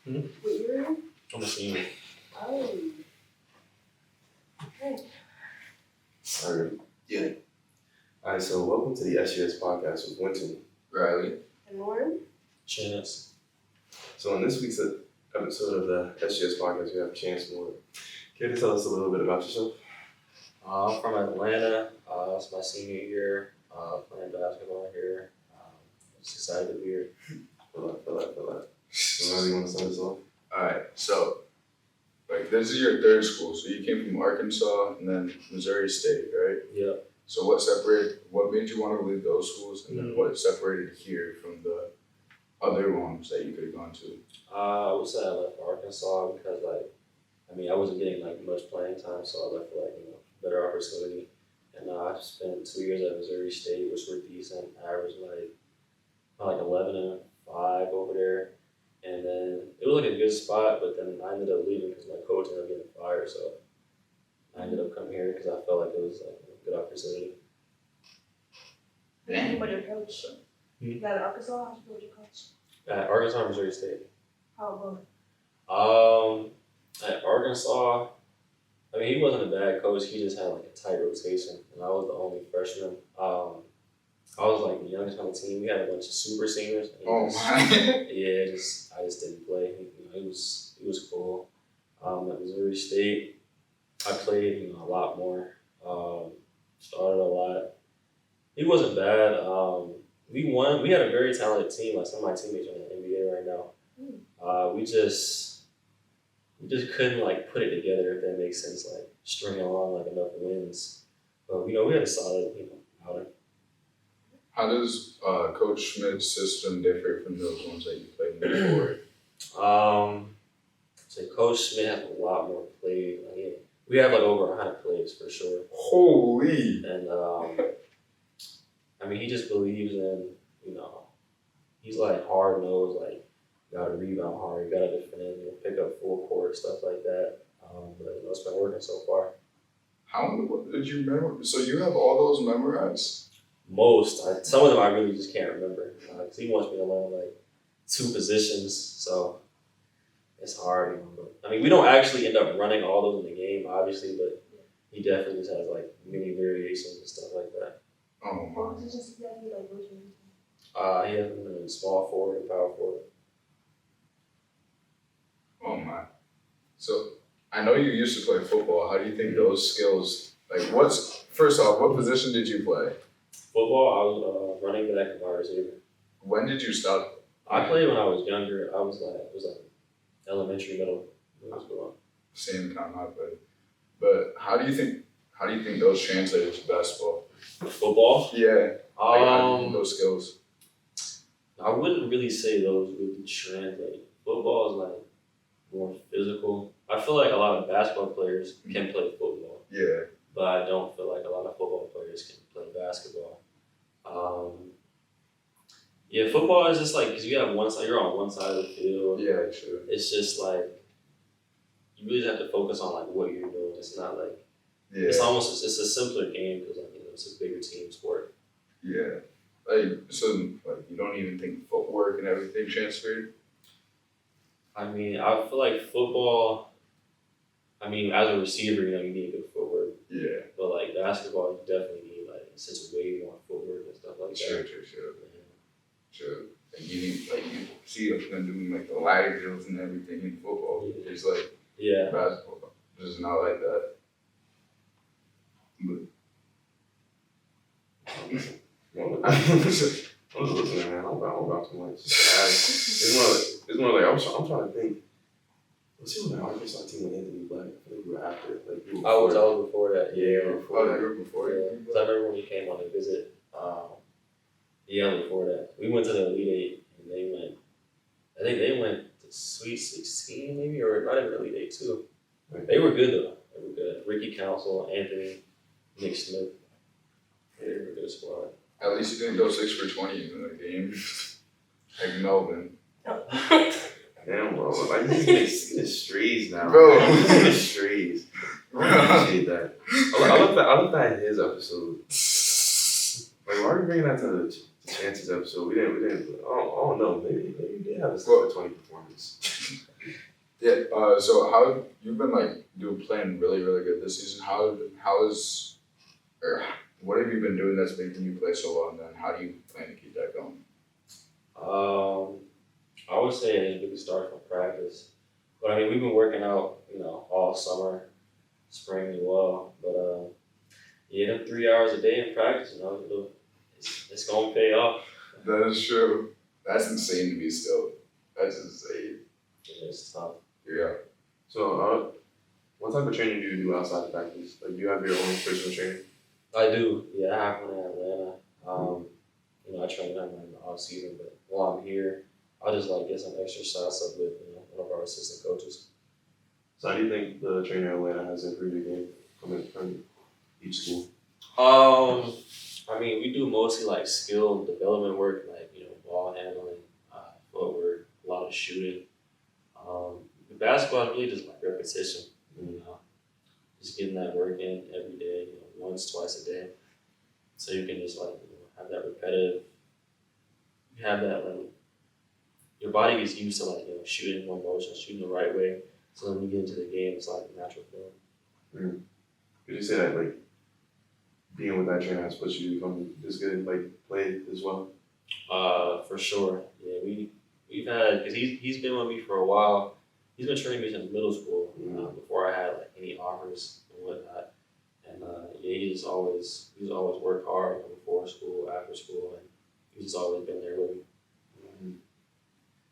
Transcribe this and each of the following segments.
What year are you? I'm a senior. Oh. Okay. Alright. Yeah. Alright, so welcome to the SGS Podcast with Wynton. Riley. And Lauryn? Chance. So in this week's episode of the SGS Podcast, we have Chance Moore. Can you tell us a little bit about yourself? I'm from Atlanta. It's my senior year. Playing basketball here. Just excited to be here. Feel that. So how do you want to start this off? Alright, so this is your third school, so you came from Arkansas and then Missouri State, right? Yeah. So what made you want to leave those schools, and then what separated here from the other ones that you could have gone to? I would say I left Arkansas because I wasn't getting much playing time, so I left for better opportunity. And I spent 2 years at Missouri State, which were decent, average like 11 and 5 over there. And then it was a good spot, but then I ended up leaving because my coach ended up getting fired. So I ended up coming here because I felt like it was a good opportunity. And what your coach? You got at Arkansas? How'd you go with your coach? At Arkansas, Missouri State. How about At Arkansas, he wasn't a bad coach. He just had a tight rotation, and I was the only freshman. I was the youngest on the team. We had a bunch of super seniors. Oh my! Yeah, I just didn't play. It was cool. At Missouri State, I played a lot more. Started a lot. He wasn't bad. We won. We had a very talented team. Some of my teammates are in the NBA right now. We just couldn't put it together, if that makes sense. String along enough wins. But we had a solid outing. How does Coach Schmidt's system differ from those ones that you played before? So Coach Schmidt has a lot more plays. We have over 100 plays for sure. Holy! And he just believes in he's hard nosed, you gotta rebound hard, you gotta defend, pick up full court, stuff like that. But it's been working so far. What did you remember? So you have all those memorized? Most. Some of them I really just can't remember. Because he wants me to learn 2 positions, so it's hard. But, we don't actually end up running all those in the game, obviously, but he definitely just has many variations and stuff like that. Oh what my! positions exactly which ones? He has them in small forward and power forward. Oh my! So I know you used to play football. How do you think those skills? First off, what position did you play? Football, I was running back and wide receiver. When did you stop? I played when I was younger. I was it was elementary, middle school. Same time I played. But how do you think those translated to basketball? Football? Yeah. How do you think those skills? I wouldn't really say those would translate. Football is more physical. I feel a lot of basketball players can play football. Yeah. But I don't feel a lot of football players can play basketball. Football is just because you have one side, you're on one side of the field. Yeah, true. It's just you really have to focus on what you're doing. It's not it's almost it's a simpler game because it's a bigger team sport. Yeah. So you don't even think footwork and everything transferred? I feel football. As a receiver, you need good footwork. Yeah. But basketball, you definitely need such way more footwork and stuff like Sure. that. Sure. You need you see them doing the ladder drills and everything in football. Yeah. It's Yeah. basketball. It's not like that. But I'm just listening, man. I'm about too much. It's more I'm trying to think. Was he on the Arkansas team when Anthony Black? I think we were after. I was before that. Yeah, before that. you were before Yeah. you? 'Cause I remember when he came on to visit. Before that, we went to the Elite Eight, and they went. I think they went to Sweet 16, maybe, or not even Elite Eight too. They were good though. They were good. Ricky Council, Anthony, Nick Smith. They were a good squad. At least you didn't go 6 for 20 in the game. Like Melvin. Damn, bro. He's getting streets now. Bro. He's getting streets. I appreciate that. I love that in his episode. Why are we bringing that Chances episode. We didn't. I don't know. Maybe you did have a 720 performance. Yeah. So how you've been playing really really good this season? What have you been doing that's making you play so well? And then how do you plan to keep that going? I would say it really started from practice, but I mean we've been working out, all summer, spring as well. But them 3 hours a day in practice, it's gonna pay off. That is true. That's insane to me still. That's insane. It's tough. Yeah. So, what type of training do you do outside of practice? Like, do you have your own personal training? I do. Yeah, I have one in Atlanta. I train them in the off season, but while I'm here, I'll just get some exercise up with one of our assistant coaches. So, how do you think the trainer in Atlanta has improved your game from each school? I mean, we do mostly skill development work, ball handling, footwork, a lot of shooting. The basketball is really just repetition, just getting that work in every day, once, twice a day. So you can just have that repetitive, you have that your body gets used to shooting one motion, shooting the right way. So when you get into the game, it's like a natural flow. Could you say that being with that trainer has pushed you to become this good and play as well? For sure. Yeah, we've had, because he's been with me for a while. He's been training me since middle school, before I had any offers and whatnot. And he's always worked hard before school, after school, and he's just always been there with me.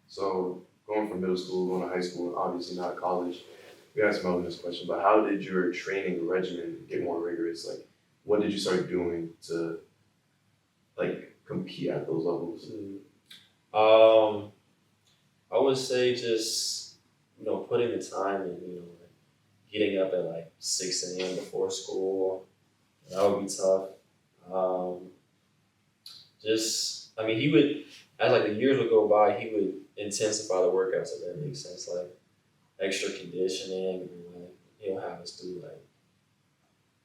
So going from middle school, going to high school, obviously not college. We asked Melvin this question, but how did your training regimen get more rigorous? What did you start doing to compete at those levels? I would say just putting the time in. Getting up at 6 a.m. before school, that would be tough. He would, as the years would go by, he would intensify the workouts, if that makes sense. Extra conditioning, and he'll have us do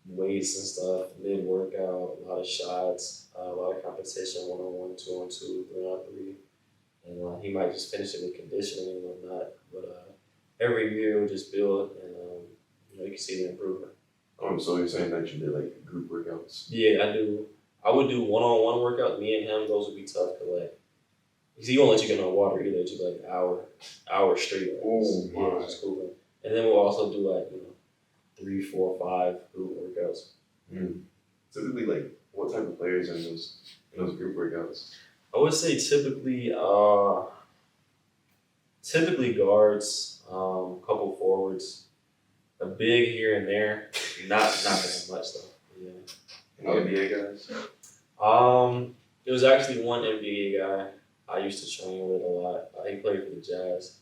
weights and stuff, mid-workout, a lot of shots, a lot of competition, 1-on-1, 2-on-2, 3-on-3. And he might just finish it with conditioning and whatnot. But every year we'll just build, and you can see the improvement. So you're saying that you did group workouts? Yeah, I do. I would do 1-on-1 workouts. Me and him, those would be tough because he won't let you get no water either. It's an hour straight. Just cool. And then we'll also do 3, 4, 5 group workouts. Typically, what type of players are in those group workouts? I would say typically guards, a couple forwards, a big here and there, not that much though. Yeah. Any NBA guys? There was actually one NBA guy I used to train with a lot. He played for the Jazz.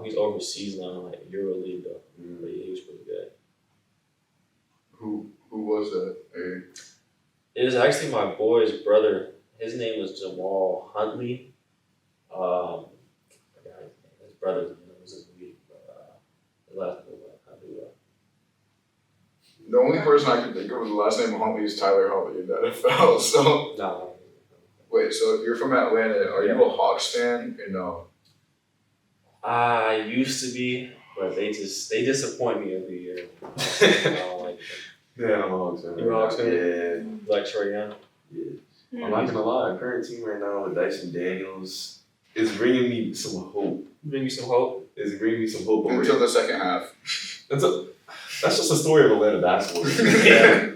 He's overseas now, EuroLeague though. But yeah, he was pretty good. Who was that? It was actually my boy's brother. His name was Jamal Huntley. I forgot his name. His brother's name was in the league, but his last name was Huntley. The only person I could think of with the last name of Huntley is Tyler Huntley in the NFL. So No. wait, so you're from Atlanta. Are you a Hawks fan or no? I used to be, but they disappoint me every year. I don't like them. Yeah, I'm a Hawks fan. You're a Hawks fan? Yeah. Like Trae Young? Yeah. I'm not gonna lie, our current team right now with Dyson Daniels is bringing me some hope. Bring you some hope? It's bringing me some hope. Until the second half. That's just a story of Atlanta basketball. Yeah.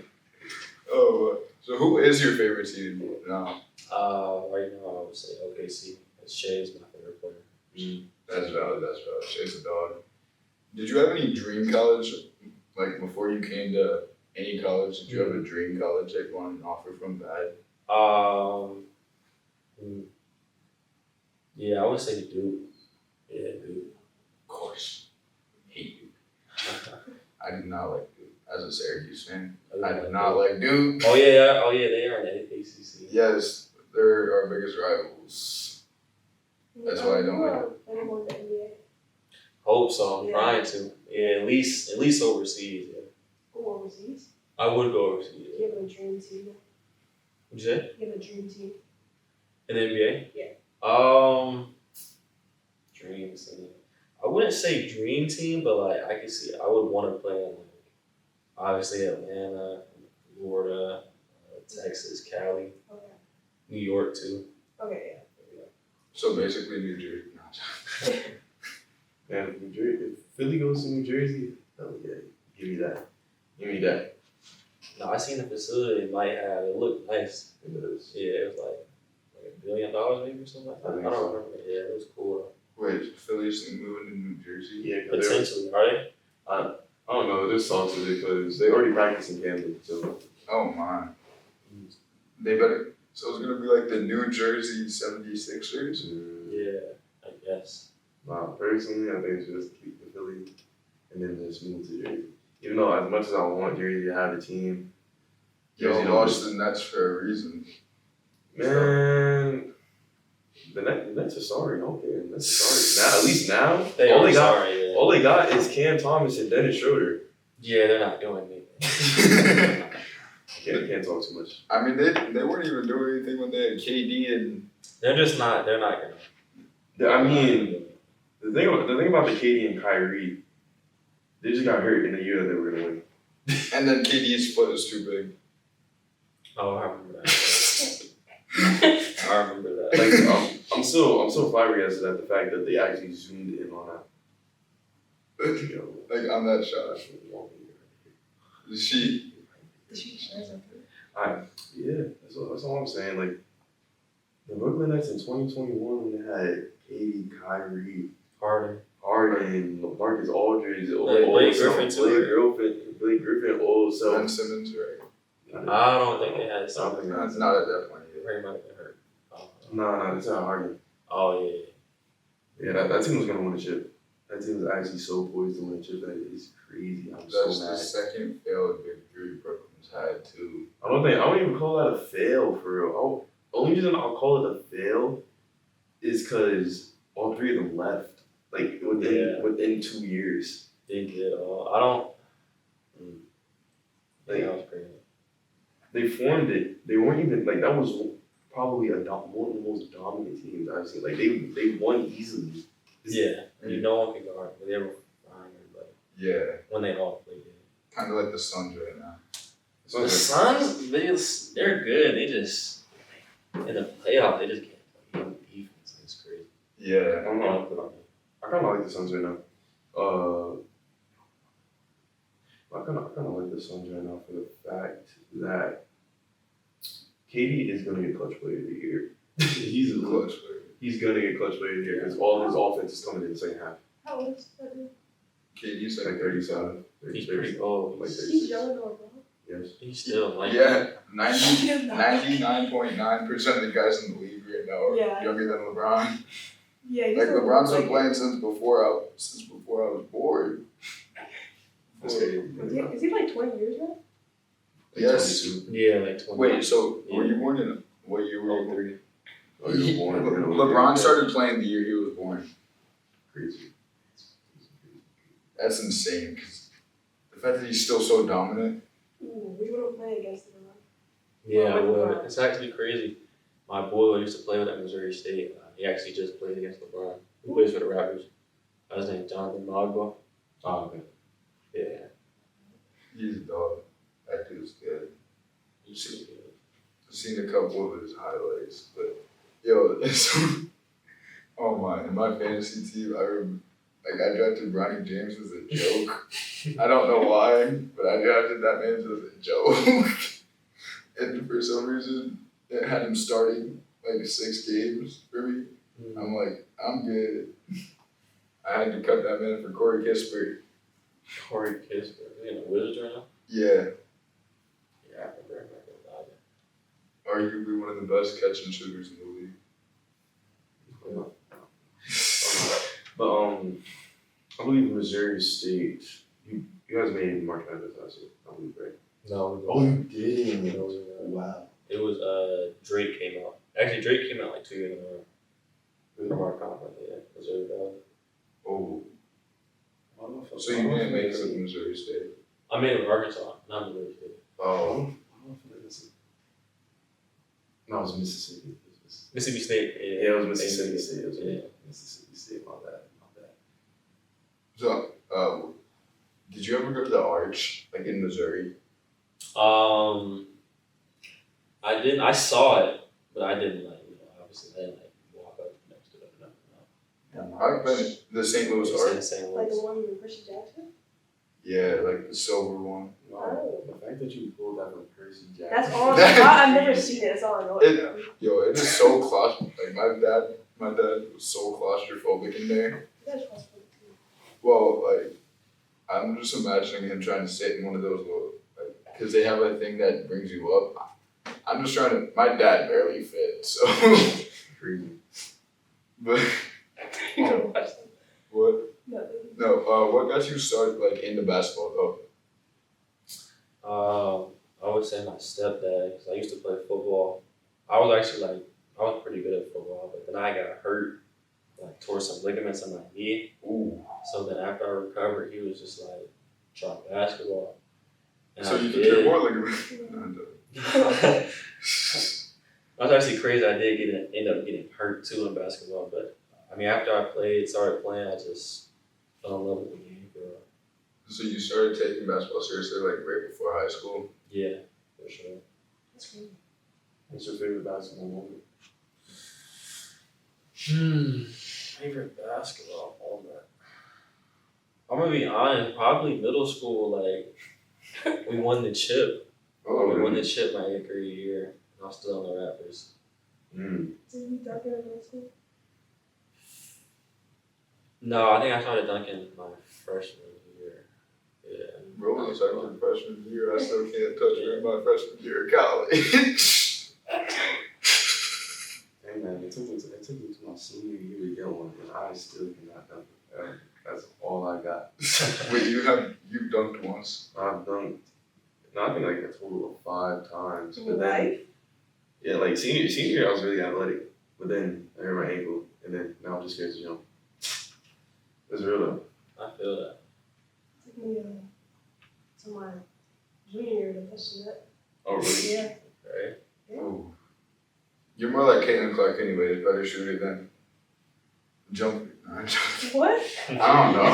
Oh, so who is your favorite team now? Right now I would say OKC. Shea's my favorite player. That's valid. Shea's a dog. Did you have any dream college, before you came to any college? Did you have a dream college that you wanted an offer from that? Yeah, I would say Duke. Yeah, Duke. Of course. Hate Duke. I do not like Duke. As a Syracuse fan, I do not like Duke. Oh yeah, they are in the ACC. Yes, they're our biggest rivals. That's why I don't like it. Anyone in the NBA? Hope so. I'm trying to. Yeah, at least overseas. Yeah. Go overseas? I would go overseas. Do you have a dream team? What'd you say? You have a dream team? In the NBA? Yeah. Dream team. I wouldn't say dream team, but like I could see I would want to play in like obviously Atlanta, Florida, Texas, Cali, Okay. New York too. Okay, So basically New Jersey. No. Man, if New Jersey, if Philly goes to New Jersey, hell yeah, give me that. Give me that. No, I seen the facility it might have. It looked nice. It is. Yeah, it was like $1 billion maybe or something like that. I think I don't so. remember. Yeah, it was cool. Wait, Philly's moving to New Jersey? Yeah, because Potentially, are they? I don't know. There's talks of it because they already practice in Camden. So Oh my. They better. So it's gonna be like the New Jersey 76ers. Yeah, I guess. Wow. Personally, I think it's just keep the Philly and then just move to Jersey. Even though as much as I want Jersey to have a team, Yo, Jersey lost the Nets for a reason. man, the Nets are sorry. Okay, the Nets are sorry. Now, at least now, They all are they got, sorry. Yeah. all they got is Cam Thomas and Dennis Schroeder. Yeah, they're not doing anything. Can't talk too much. I mean, they weren't even doing anything when they had KD and. They're just not. They're not gonna. I mean, the thing about the KD and Kyrie, they just got hurt in the year that they were gonna win. And then KD's foot is too big. Oh, I remember that. I remember that. Like I'm so flabbergasted at the fact that they actually zoomed in on that. You know, Like on that shot. She. Did she share something? Yeah, that's all I'm saying. Like the Brooklyn Nets in 2021 when they had KD, Kyrie, Harden, Marcus Aldridge, Blake Griffin too. Blake Griffin, old Ben self. Simmons, right? I don't think they had I don't something. think That's not at that point yet. Very much been hurt. No, it's not Harden. Oh yeah. Yeah, that team was gonna win a chip. That team was actually so poised to win a chip that is crazy. I'm That's so the mad. second failed victory Brooklyn's had too. I don't even call that a fail for real. Only reason I'll call it a fail is because all three of them left like within 2 years. They did. I don't. Like, That was crazy. they formed it. They weren't even like that was probably one of the most dominant teams I've seen. Like they won easily. Yeah. No one could guard. They were fine, but Yeah, when they all played. kind of like the Suns right now. The Suns, they're good. They just in the playoff, they just can't play defense. It's crazy. Yeah, I don't know. I kind of like the Suns right now. I kind of like the Suns right now for the fact that KD is going to get clutch player of the year. He's a clutch player. He's going to get clutch player of the year because all his offense is coming in the second half. How old is that dude? KD's Like like 37. He's pretty old. Like He's 36. younger than LeBron. Yes. He's still like 99.9% of the guys in the league right now are Yeah. younger than LeBron. Yeah, he's Like a- LeBron's been like- playing since before I was born. That's crazy. Is he like 20 years now? Yes. 22. yeah, like 20. Wait, so were you Yeah. born in what year were you born? 03. Oh, you were born. LeBron started playing the year he was born. Crazy. That's insane. 'Cause the fact that he's still so dominant. Ooh, we wouldn't play against him. Yeah, Well, well, LeBron. it's actually crazy. My boy who used to play with at Missouri State, he actually just played against LeBron. He plays for the Raptors. His name Jonathan Magba. Oh, okay. Yeah, He's a dog. That dude's good. he's super good. I've seen a couple of his highlights, but yo, oh my! In my fantasy team, I drafted Bronny James as a joke. I don't know why, but I drafted that man as a joke, and for some reason, it had him starting like 6 games for me. I'm like, I'm good. I had to cut that man for Corey Kispert. Corey Kispert. Is he in the Wizards right now? Yeah, Yeah, I remember him. arguably one of the best catch and shooters in the league. But I believe Missouri State. You guys made March Madness last year. I believe, right? No. Oh, you didn't. It was, Wow. it was Drake came out. Actually, Drake came out like 2 years in a row from our conference. Yeah, Missouri Valley. Oh. So you didn't make it with Missouri State? I made it with Arkansas, not Missouri State. Oh. No, it was Mississippi. Mississippi State. Yeah, it was Mississippi State. It was Yeah. Mississippi State. My bad. So, did you ever go to the Arch, like in Missouri? I didn't. I saw it, but I didn't obviously I didn't walk up next to it. No. I've been to the St. Louis Arch. St. Like the Louis. one in Percy Jackson? Yeah, like the silver one. Wow. The fact that you pulled that from Percy Jackson. That's all. I've never seen it. That's all I know. It is so claustrophobic. Like my dad was so claustrophobic in there. That's possible too. Well, like, I'm just imagining him trying to sit in one of those little, like, because they have a thing that brings you up. I'm just trying to, my dad barely fit, so. Crazy. But, what? No, what got you started, like, into basketball, though? I would say my stepdad, because I used to play football. I was pretty good at football, but then I got hurt, tore some ligaments in my knee. Ooh. So then after I recovered, he was just like, try basketball. And So I you did. did more like That's actually crazy. I did end up getting hurt too in basketball, but I mean, after I started playing, I just fell in love with the game, bro. So you started taking basketball seriously, like, right before high school? Yeah, for sure. That's crazy. What's your favorite basketball moment? Favorite basketball moment. I'm gonna be honest, probably middle school, we won the chip. Oh, We really? won the chip my 8th grade year, and I was still on the Raptors. Did you dunk in middle school? No, I think I started dunking my freshman year. Yeah. Bro, I was like, freshman year, I still can't touch her in my freshman year of college. Hey man, it took me to my senior year to get one, and I still cannot dunk it. That's all I got. Wait, you dunked once? I've dunked, no, I think like a total of 5 times. But then, Life? yeah, like senior year, I was really athletic, but then I hurt my ankle, and then now I'm just scared to jump. It's real though. I feel that. Took me to my junior year to push it. Oh really? Yeah. Right? Oh. You're more like Caitlin Clark anyways, better shooter than jump. What? I don't know.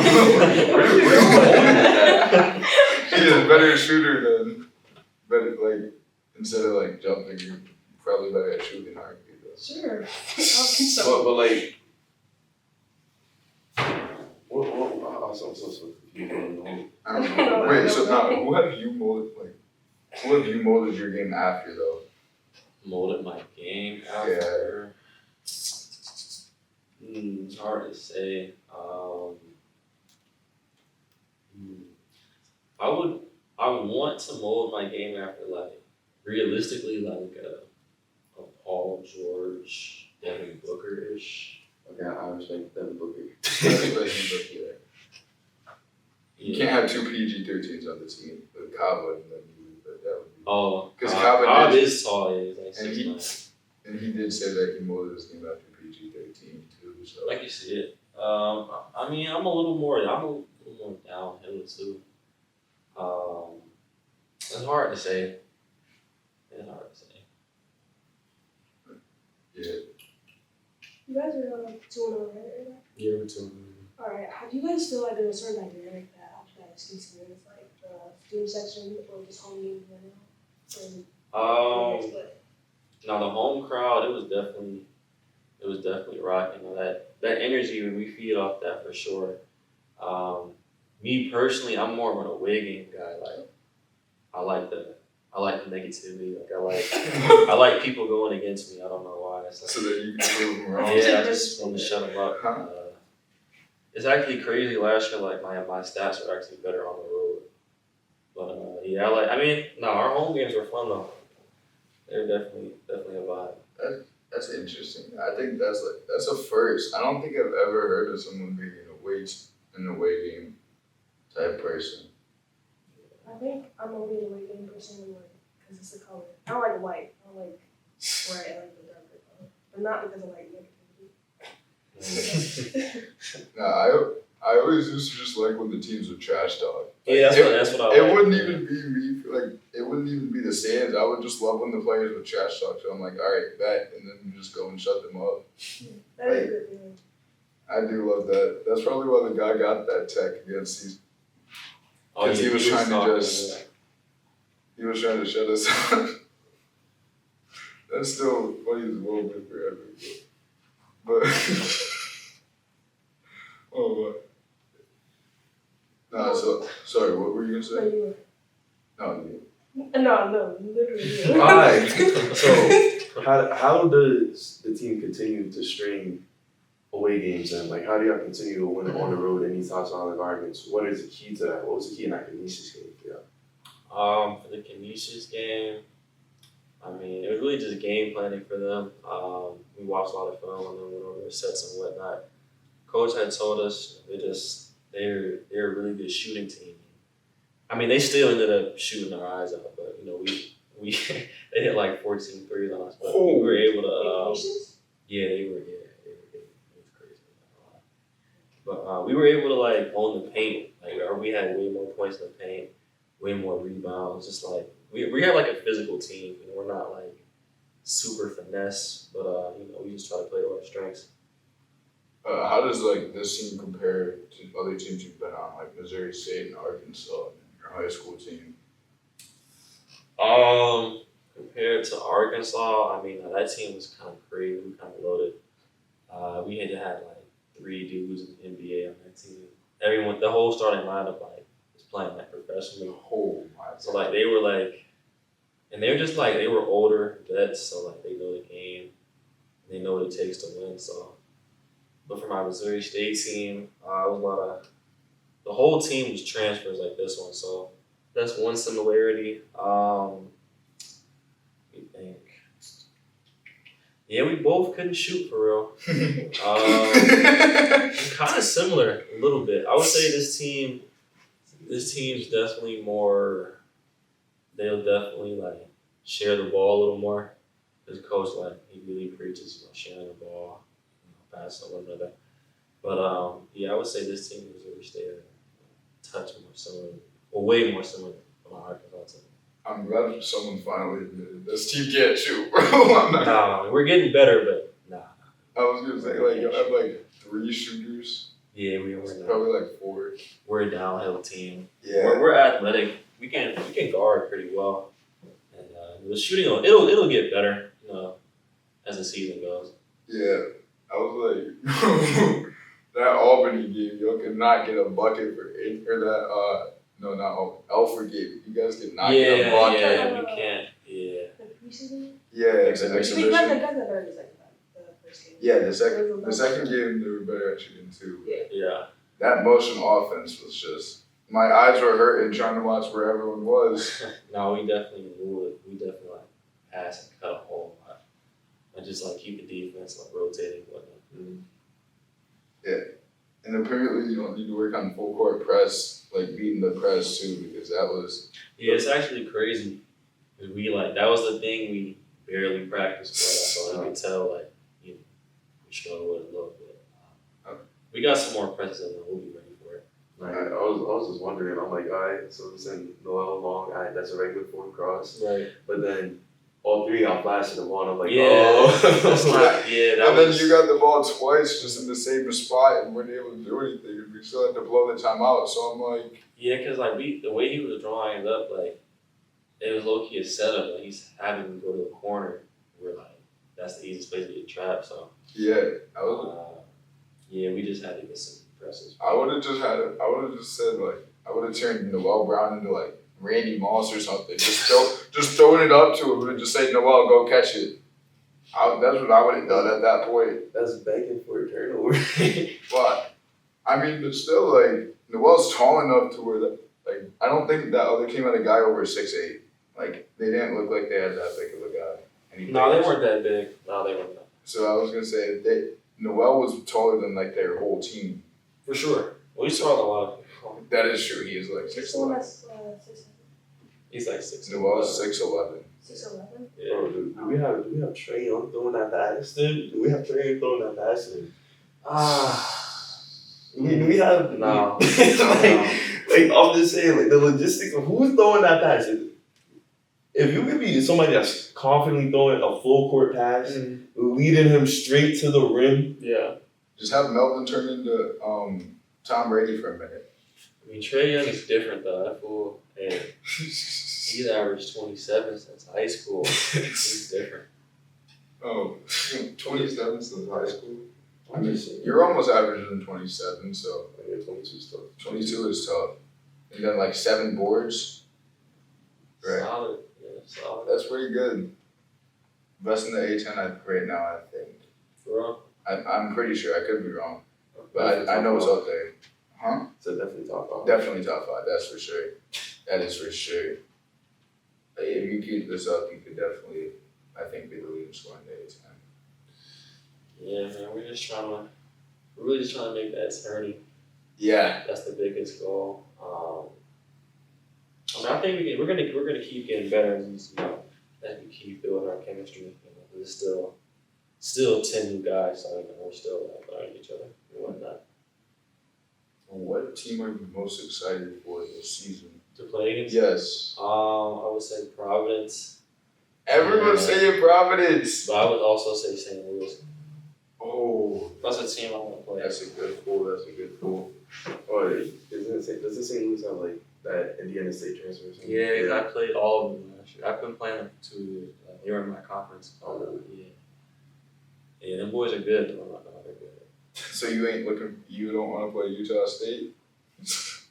She is a better shooter than, instead of like jumping, you're probably better at shooting R&B though. Sure. I think so. But like, I'm so confused. I don't know. Wait, so now who have you molded your game after though? Molded my game after. It's hard to say. I would want to mold my game after realistically a Paul George, Devin Booker-ish. Okay, I respect Devin Booker. You can't have 2 PG-13s on the team. But Kava and then you, but that would be. Oh, Because Cobb is tall. He's like and 6'9". And he did say that he molded his game after PG-13 too. So. Like you see it. I mean, I'm a little more downhill too. It's hard to say. Yeah. You guys are 2-0, right? Yeah, we're too. Alright, how do you guys feel like there's a certain dynamic that after that experience, like the team section or just home games right now? Now the home crowd, it was definitely rocking. That energy, we feed off that for sure. Me personally, I'm more of an away game guy. I like the negativity. I like people going against me. I don't know why. So that you can prove them wrong. Yeah, I just want to shut them up. It's actually crazy. Last year, my stats were actually better on the road. But our home games were fun though. They're definitely a vibe. That's interesting. I think that's a first. I don't think I've ever heard of someone being an away game type person. I think I'm only a white game person because it's the color. I don't like white. I don't like white. I like the darker color, but not because of like negativity. No, I always used to just like when the teams would trash talk. Yeah, that's what I like. It wouldn't even be me. It wouldn't even be the stands. I would just love when the players would trash talk. So I'm like, all right, bet, and then you just go and shut them up. That is a good feeling. I do love that. That's probably why the guy got that tech against these. Because he was trying to shut us up. That's still funny as a little bit forever. But oh what? Nah, so sorry, what were you gonna No, say? you No, were. No, literally. You. Alright, so how does the team continue to string away games and like how do y'all continue to win on the road? Any thoughts on the arguments? What is the key to that? What was the key in that Canisius game? Yeah. For the Canisius game, I mean, it was really just game planning for them. We watched a lot of film and then went over the sets and whatnot. Coach had told us they're a really good shooting team. I mean, they still ended up shooting their eyes out, but we they hit like 14 threes on us, but we were able to. Yeah, they were. Yeah, it was crazy. But we were able to like own the paint. We had way more points in the paint, way more rebounds. Just like we have like a physical team. We're not like super finesse, but we just try to play to our strengths. how does like this team compare to other teams you've been on, like Missouri State and Arkansas, your high school team? Compared to Arkansas, I mean that team was kind of crazy. We kind of loaded. We had like 3 dudes in the NBA on that team. Everyone, the whole starting lineup like was playing like professionally. Oh my! So like they were like, and they were just like they were older vets, so like they know the game, they know what it takes to win. So, but for my Missouri State team, it was a lot of. The whole team was transfers like this one, so that's one similarity. We think. Yeah, we both couldn't shoot for real. Kind of similar a little bit. I would say this team's definitely more. They'll definitely like share the ball a little more. Because coach he really preaches sharing the ball, passing one another. But I would say this team was really stay a touch more similar, or way more similar to my Arkansas team. I'm glad someone finally admitted this team can't shoot, bro. Nah, we're getting better, but nah. I was gonna say like you have like 3 shooters. Yeah, we were Probably like 4. We're a downhill team. Yeah. We're athletic. We can guard pretty well, and the shooting it'll get better, as the season goes. Yeah. I was like, that Albany game, y'all could not get a bucket for 8 or that. No, not Albany. Alfred game. You guys could not get a bucket. Yeah, we can't. Yeah. The preseason? Yeah, it's an We got exhibition. the better the first game. Yeah, the second game they were better at shooting too. Yeah. That motion offense was just, my eyes were hurting trying to watch where everyone was. No, we definitely knew it. We definitely pass and cut a whole lot, and just keep the defense rotating and whatnot. Mm-hmm. Yeah. And apparently you don't need to work on full court press, beating the press too, because that was. Yeah, it's actually crazy. We that was the thing we barely practiced for. So you could tell we struggled with it a little bit. We got some more presses and we'll be ready for it. Right. I was just wondering. I'm like, all right, so we send Noel long. All right, that's a regular 4 cross. Right. But then all 3 got flashed in the ball. And I'm like, that's not. Yeah, and then you got the ball twice just in the same spot and weren't able to do anything. We still had to blow the timeout. So I'm like. Yeah, because the way he was drawing it up, it was low key a setup. He's having to go to the corner. We're that's the easiest place to get trapped. So yeah, I was. We just had to get some presses. I would have just said I would have turned Noel Brown into Randy Moss or something. Just throwing it up to him and just say, Noel, go catch it. That's what I would have done at that point. that's begging for a turnover. But but still, Noel's tall enough to where I don't think that other team had a guy over 6'8". They didn't look like they had that big of a guy. No, they weren't that big. No, they weren't. So I was gonna say Noel was taller than their whole team. For sure. Well, he's taller than a lot of people. That is true. He is 6'11". He's 6'6". Noel's 6'11". 6'11"? Yeah. Bro, do we have Trey Young throwing that pass? Do we have Trey Young throwing that pass? We have No. like I'm just saying, like the logistics of who's throwing that pass. If you could be somebody that's confidently throwing a full court pass, leading him straight to the rim. Yeah. Just have Melvin turn into Tom Brady for a minute. I mean, Trae Young is different though. That fool, and he's averaged 27 since high school. He's different. Oh, 27 since high school. I mean, just saying. you're almost averaging 27, so Yeah, 22 is tough. 22 is tough. And then like 7 boards. Right. Solid. Yeah, solid. That's pretty good. Best in the A10 right now, I think. For real. I'm pretty sure. I could be wrong, but I know it's up there. Huh? So definitely top 5. Definitely top 5. That's for sure. That is for sure. Like, if you keep this up, you could definitely, I think, be the leading scorer in the A10. Yeah, man. We're really just trying to make that turning. Yeah. That's the biggest goal. I mean, I think we're gonna keep getting better as we keep building our chemistry. There's still 10 new guys, so we're still learning each other and whatnot. What team are you most excited for this season? To play against? Yes. I would say Providence. Everyone's saying Providence. But I would also say St. Louis. Oh, That's a team I want to play. that's a good pull. That's a good pull. Oh, doesn't St. Louis have like that Indiana State transfer or something? Yeah, I played all of them last year. I've been playing them for 2 years. They were in my conference. Oh, really? Yeah. Yeah, them boys are good. Though. They're good. So you don't want to play Utah State?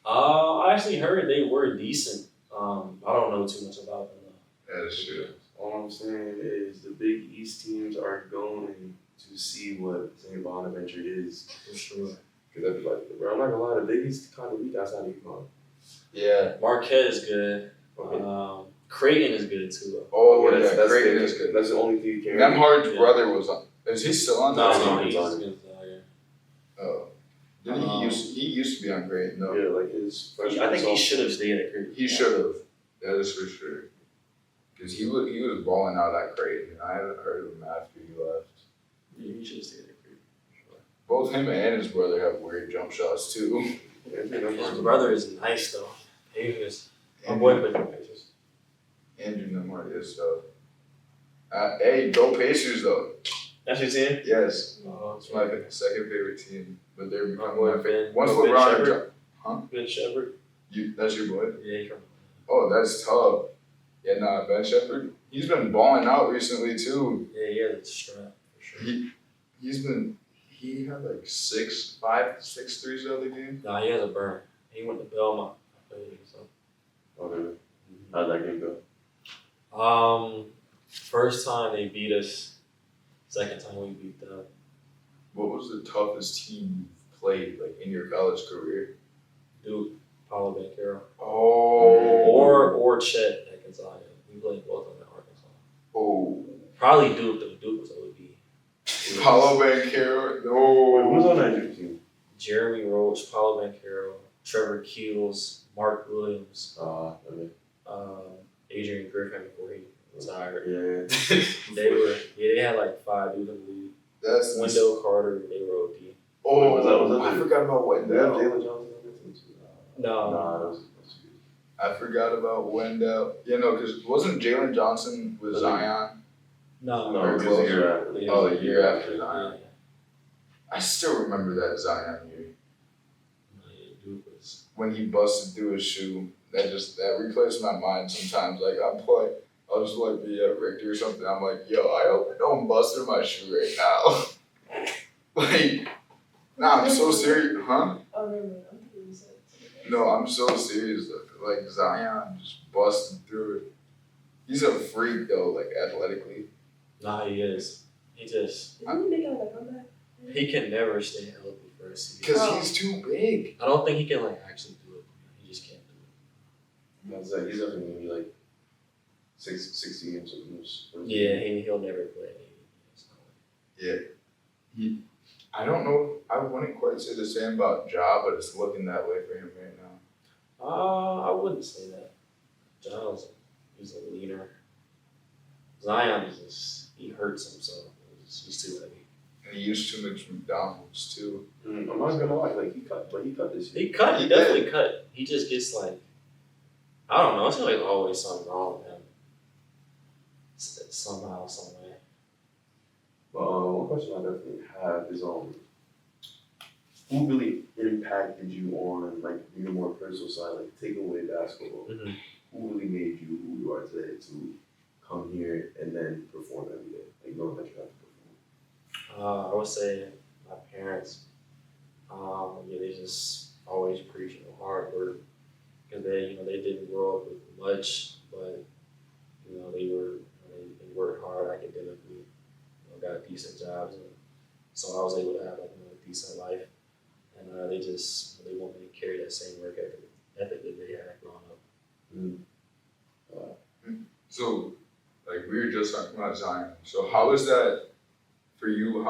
I actually heard they were decent. I don't know too much about them though. That is true. All I'm saying is the Big East teams are going to see what St. Bonaventure is. For sure. Because I'd be like, bro, I'm not gonna lie, the Big East kind of weak outside of UConn. Yeah. Marquette is good. Okay. Creighton is good too. Oh, Yeah, yeah, Creighton is good. That's the only thing you can. Nemhard's Yeah. brother was on. Is he still on No, that no, team? he's on. good. Oh. Didn't he used to be on Creighton, though. Yeah, like his freshman. I think he sophomore. should have stayed at Creighton. He should have. That is for sure. Because he was balling out at Creighton, and I haven't heard of him after he left. Yeah, he should have stayed at Creighton. Both him and his brother have weird jump shots, too. Yeah, I think Nemhard's His brother is nice though. My boy played for Pacers. Andrew Nemhard is tough. Hey, go Pacers, though. That's your team? Yes. Oh, It's my second favorite team, but they're My becoming boy my favorite. Ben. Once Ben LeBron, Shepherd? Huh? Ben Shepherd. That's your boy. Yeah, he's from. Oh, that's tough. Yeah, nah, Ben Shepherd. He's been balling out recently too. Yeah, he has a strap for sure. He had like 5, 6 threes the other game. Nah, he has a burn. He went to Belmont. I played against him. Okay. How'd that game go? First time they beat us. Second time we beat them. What was the toughest team you've played like in your college career? Duke, Paulo Banchero. Oh. Or Chet at Gonzaga. We played both of them at Arkansas. Oh. Probably Duke though. Duke was OD. Paulo Banchero. Who was No. on that Duke team? Jeremy Roach, Paulo Banchero, Trevor Keels, Mark Williams, Okay. Adrian Griffin before he retired. Yeah. They had like 5 dudes in the league. That's Wendell Carter, they were OD. Oh, Was that I forgot about Did they have Wendell. Jalen Johnson on that team too? No. Nah, that was good. I forgot about Wendell. Yeah, no, because wasn't Jalen Johnson with Zion? No. No, it was a year after. Yeah, Oh, the year after Zion. Yeah. I still remember that Zion year Yeah, Duke was. when he busted through his shoe. That replays my mind sometimes. Like I'll just like be at Richter or something. I'm like, yo, I hope I don't bust through my shoe right now. Like, nah, I'm so serious, huh? Oh, no, I'm thinking you said something. No, I'm so serious. Like Zion just busted through it. He's a freak though, like athletically. Nah, he is. He just. Didn't he make it like a comeback? He can never stay healthy for a season. Because he's too big. I don't think he can like actually do it. He just can't do He's definitely gonna be like 60 games at most. it. Yeah, he'll never play. Yeah. I don't know. I wouldn't quite say the same about Ja, but it's looking that way for him right now. I wouldn't say that. He's a leader. Zion is just, he hurts himself. He's too heavy. And he used too much McDonald's too. I'm not gonna lie, like he cut this year. He definitely cut. He just gets like, I don't know, it's like always something wrong with him. Somehow, some way. One question I definitely have is who really impacted you on like your more personal side, like taking away basketball? Mm-hmm. Who really made you who you are today to come here and then perform every day, like knowing that you have to perform? I would say my parents. Yeah, they just always preaching hard work because they didn't grow up with much, but they worked hard academically, got decent jobs, and so I was able to have like a decent life, and they want me to carry that same work ethic that they had growing up. So, like we were just talking about Zion. So how is that for you?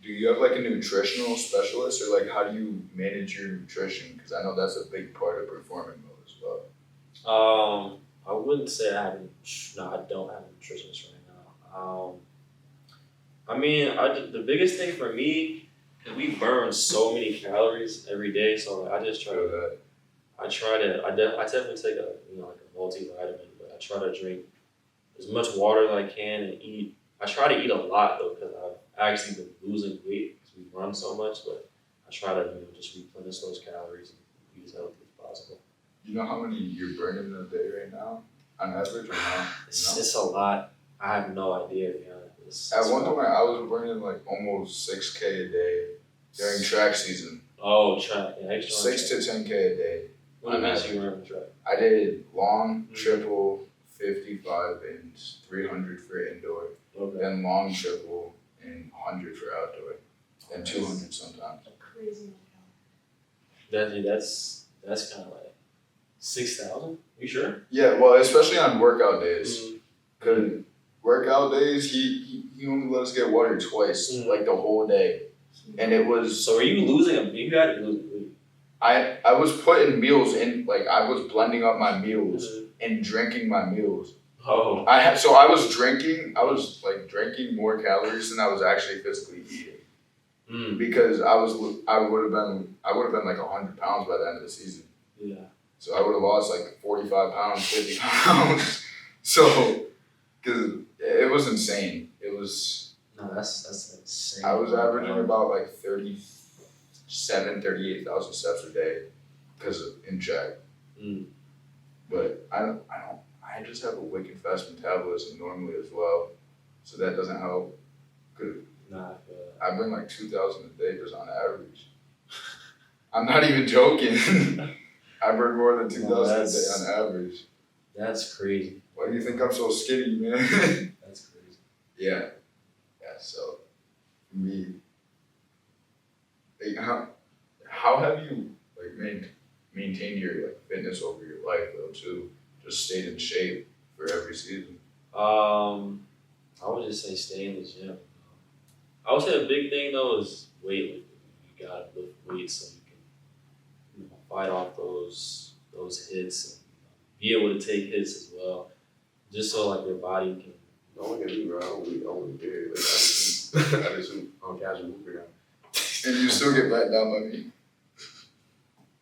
Do you have like a nutritional specialist, or like how do you manage your nutrition? Because I know that's a big part of performing mode as well. I wouldn't say I don't have a nutritionist right now. I mean, the biggest thing for me, because we burn so many calories every day, so I just try to. I definitely take a like a multivitamin, but I try to drink as much water as I can and eat. I try to eat a lot though, because I've actually been losing weight because we run so much, but I try to just replenish those calories and eat as healthy as possible. You know how many you're burning a day right now, on average, or not? It's a lot. I have no idea, to be honest. At one point, I was burning like almost 6K a day during track season. Oh, track. Yeah, 6 to 10K a day. What events you run for track? I did long, triple, 55, and 300 for indoor. Okay. Then long, triple, and 100 for outdoor. And 200 sometimes. Crazy amount. That's kind of like 6,000. You sure? Yeah, well, especially on workout days. Because workout days, he only let us get water twice, like the whole day. And it was... So are you losing you got to lose weight. I was putting meals in, like I was blending up my meals and drinking my meals. Oh. I was drinking more calories than I was actually physically eating. Because I would have been like 100 pounds by the end of the season. Yeah. So I would have lost like 45 pounds, 50 pounds. So, because it was insane. It was... No, that's insane. I was averaging about like 38,000 steps a day because in track. But I just have a wicked fast metabolism normally as well. So that doesn't help. I burn like 2,000 a day just on average. I'm not even joking. I burn more than 2,000 a day on average. That's crazy. Why do you think I'm so skinny, man? That's crazy. Yeah. So, for me, like, how have you like maintained your like fitness over your life though too? Just stayed in shape for every season. I would just say stay in the gym. I would say the big thing though is weightlifting. You gotta lift weights so you can fight off those hits and be able to take hits as well. Just so like your body can. Don't look at me, bro. I only care. Like, I just shoot on casual movement now. And you still get back down by me.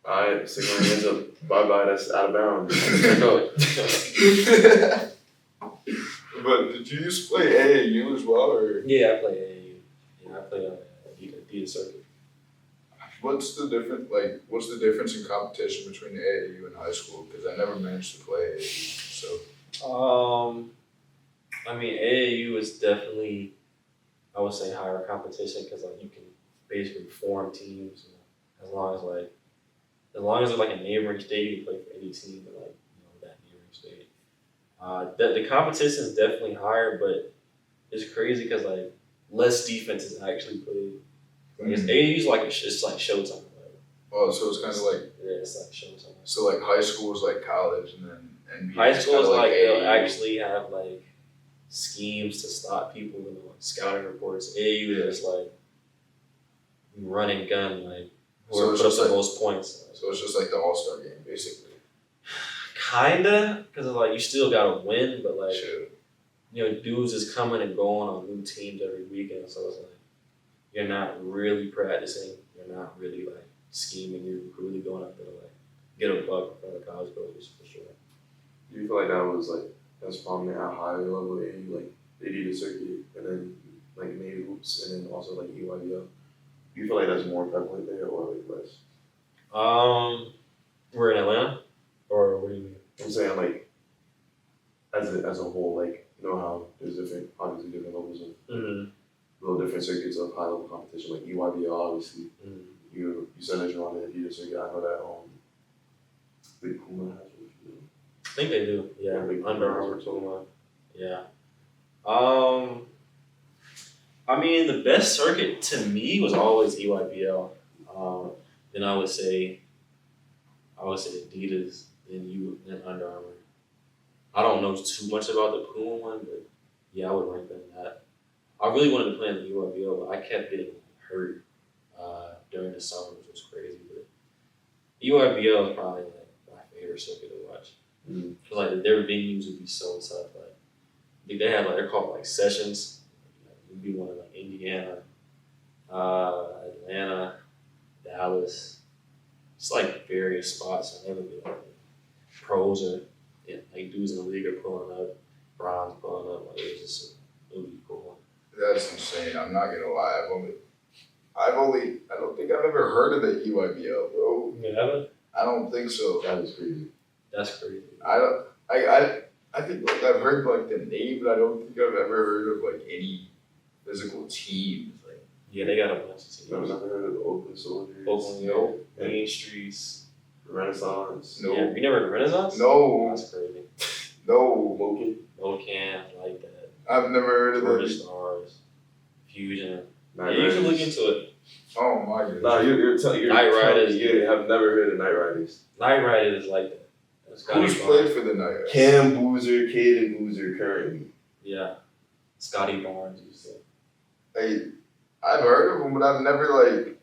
Alright, stick my hands up. Bye, that's out of bounds. But did you used to play AAU as well, or? Yeah, I play AAU. Yeah, I play on Adidas circuit. What's the difference in competition between the AAU and high school? Because I never managed to play AAU, so. I mean, AAU is definitely, I would say, higher competition because like you can basically form teams. As long as it's like a neighboring state, you can play for any team in like that neighboring state. The competition is definitely higher, but it's crazy because like less defense is actually played. Like AAU's like it's like showtime. Like, oh, so it's kind of like it's like showtime. So like high school is like college, and then NBA high school is like AAU. they'll actually have like schemes to stop people and like scouting reports. AAU is like run and gun, like whoever puts up the most points. So it's just like the All-Star game, basically. Kinda, because like you still gotta win, but like Sure. dudes is coming and going on new teams every weekend, so it's like you're not really practicing. You're not really like scheming. You're really going up there to like get a buck in front of college coaches for sure. Do you feel like that was like that's prominent at higher level? Like they did a circuit and then like made hoops and then also like EYBL. Do you feel like that's more prevalent there or like less? We're in Atlanta, or what do you mean? I'm saying like as a whole, like you know how there's obviously different levels of little different circuits of high level competition, like EYBL obviously. You said that you're on the Adidas circuit. I know that Big Puma has what you do. I think they do. Yeah, Big Under Puma has Armour. what you do. Yeah. I mean, the best circuit to me was always EYBL. Then I would say Adidas, then Under Armour. I don't know too much about the Puma one, but yeah, I would rank them that. I really wanted to play in the EYBL, but I kept getting hurt during the summer, which was crazy. But EYBL is probably like my favorite circuit to watch. Cause like their venues would be so tough. Like they have like they're called like sessions. You'd be one in like Indiana, Atlanta, Dallas. It's like various spots, and they would be like pros or like dudes in the league are pulling up, Bron's pulling up. Like it would be cool. That's insane. I'm not gonna lie. I don't think I've ever heard of the EYBL, bro. You haven't? I don't think so. That is crazy. That's crazy. I think like I've heard like the name, but I don't think I've ever heard of like any physical teams. Like Yeah, they got a bunch of teams. I've never heard of the Oakland Soldiers. Oakland, No. Main Streets. Renaissance. No. Yeah, you never heard of Renaissance? No. That's crazy. no, Woken. Ocan, like that. I've never heard of Georgia it. Stars, Fusion. Night Yeah, you can look Riders. into it. Oh my goodness. Nah, you're Night Riders. You have never heard of Night Riders. Night Riders is like that. That's Who's Scotty played Barnes. for the Night Riders? Cam Boozer, Caden Boozer currently. Yeah. Scotty Barnes, you said. Hey, I've heard of them, but I've never like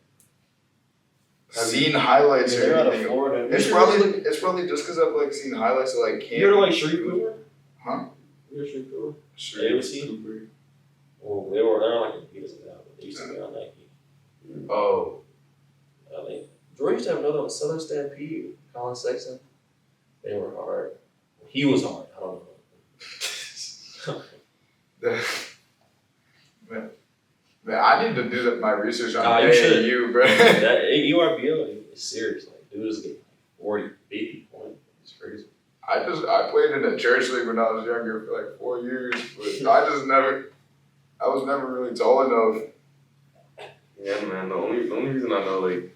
seen highlights Yeah, or they're out of anything. Florida. It's probably just because I've like seen highlights of like Cam. You heard of like Shreveport? Huh? You heard of Shreveport? Sure. AOC? Oh, they're like Adidas now, but they used to be on Nike. Oh, Georgia used to have another one, Southern Stampede, Colin Sexton. They were hard. He was hard. I don't know. man, I need to do my research on Nah, you should. AAU, bro. That URBL is serious. Like, dudes get 40, 50 points. It's crazy. I played in a church league when I was younger for like 4 years, but I was never really tall enough. Yeah, man. The only reason I know like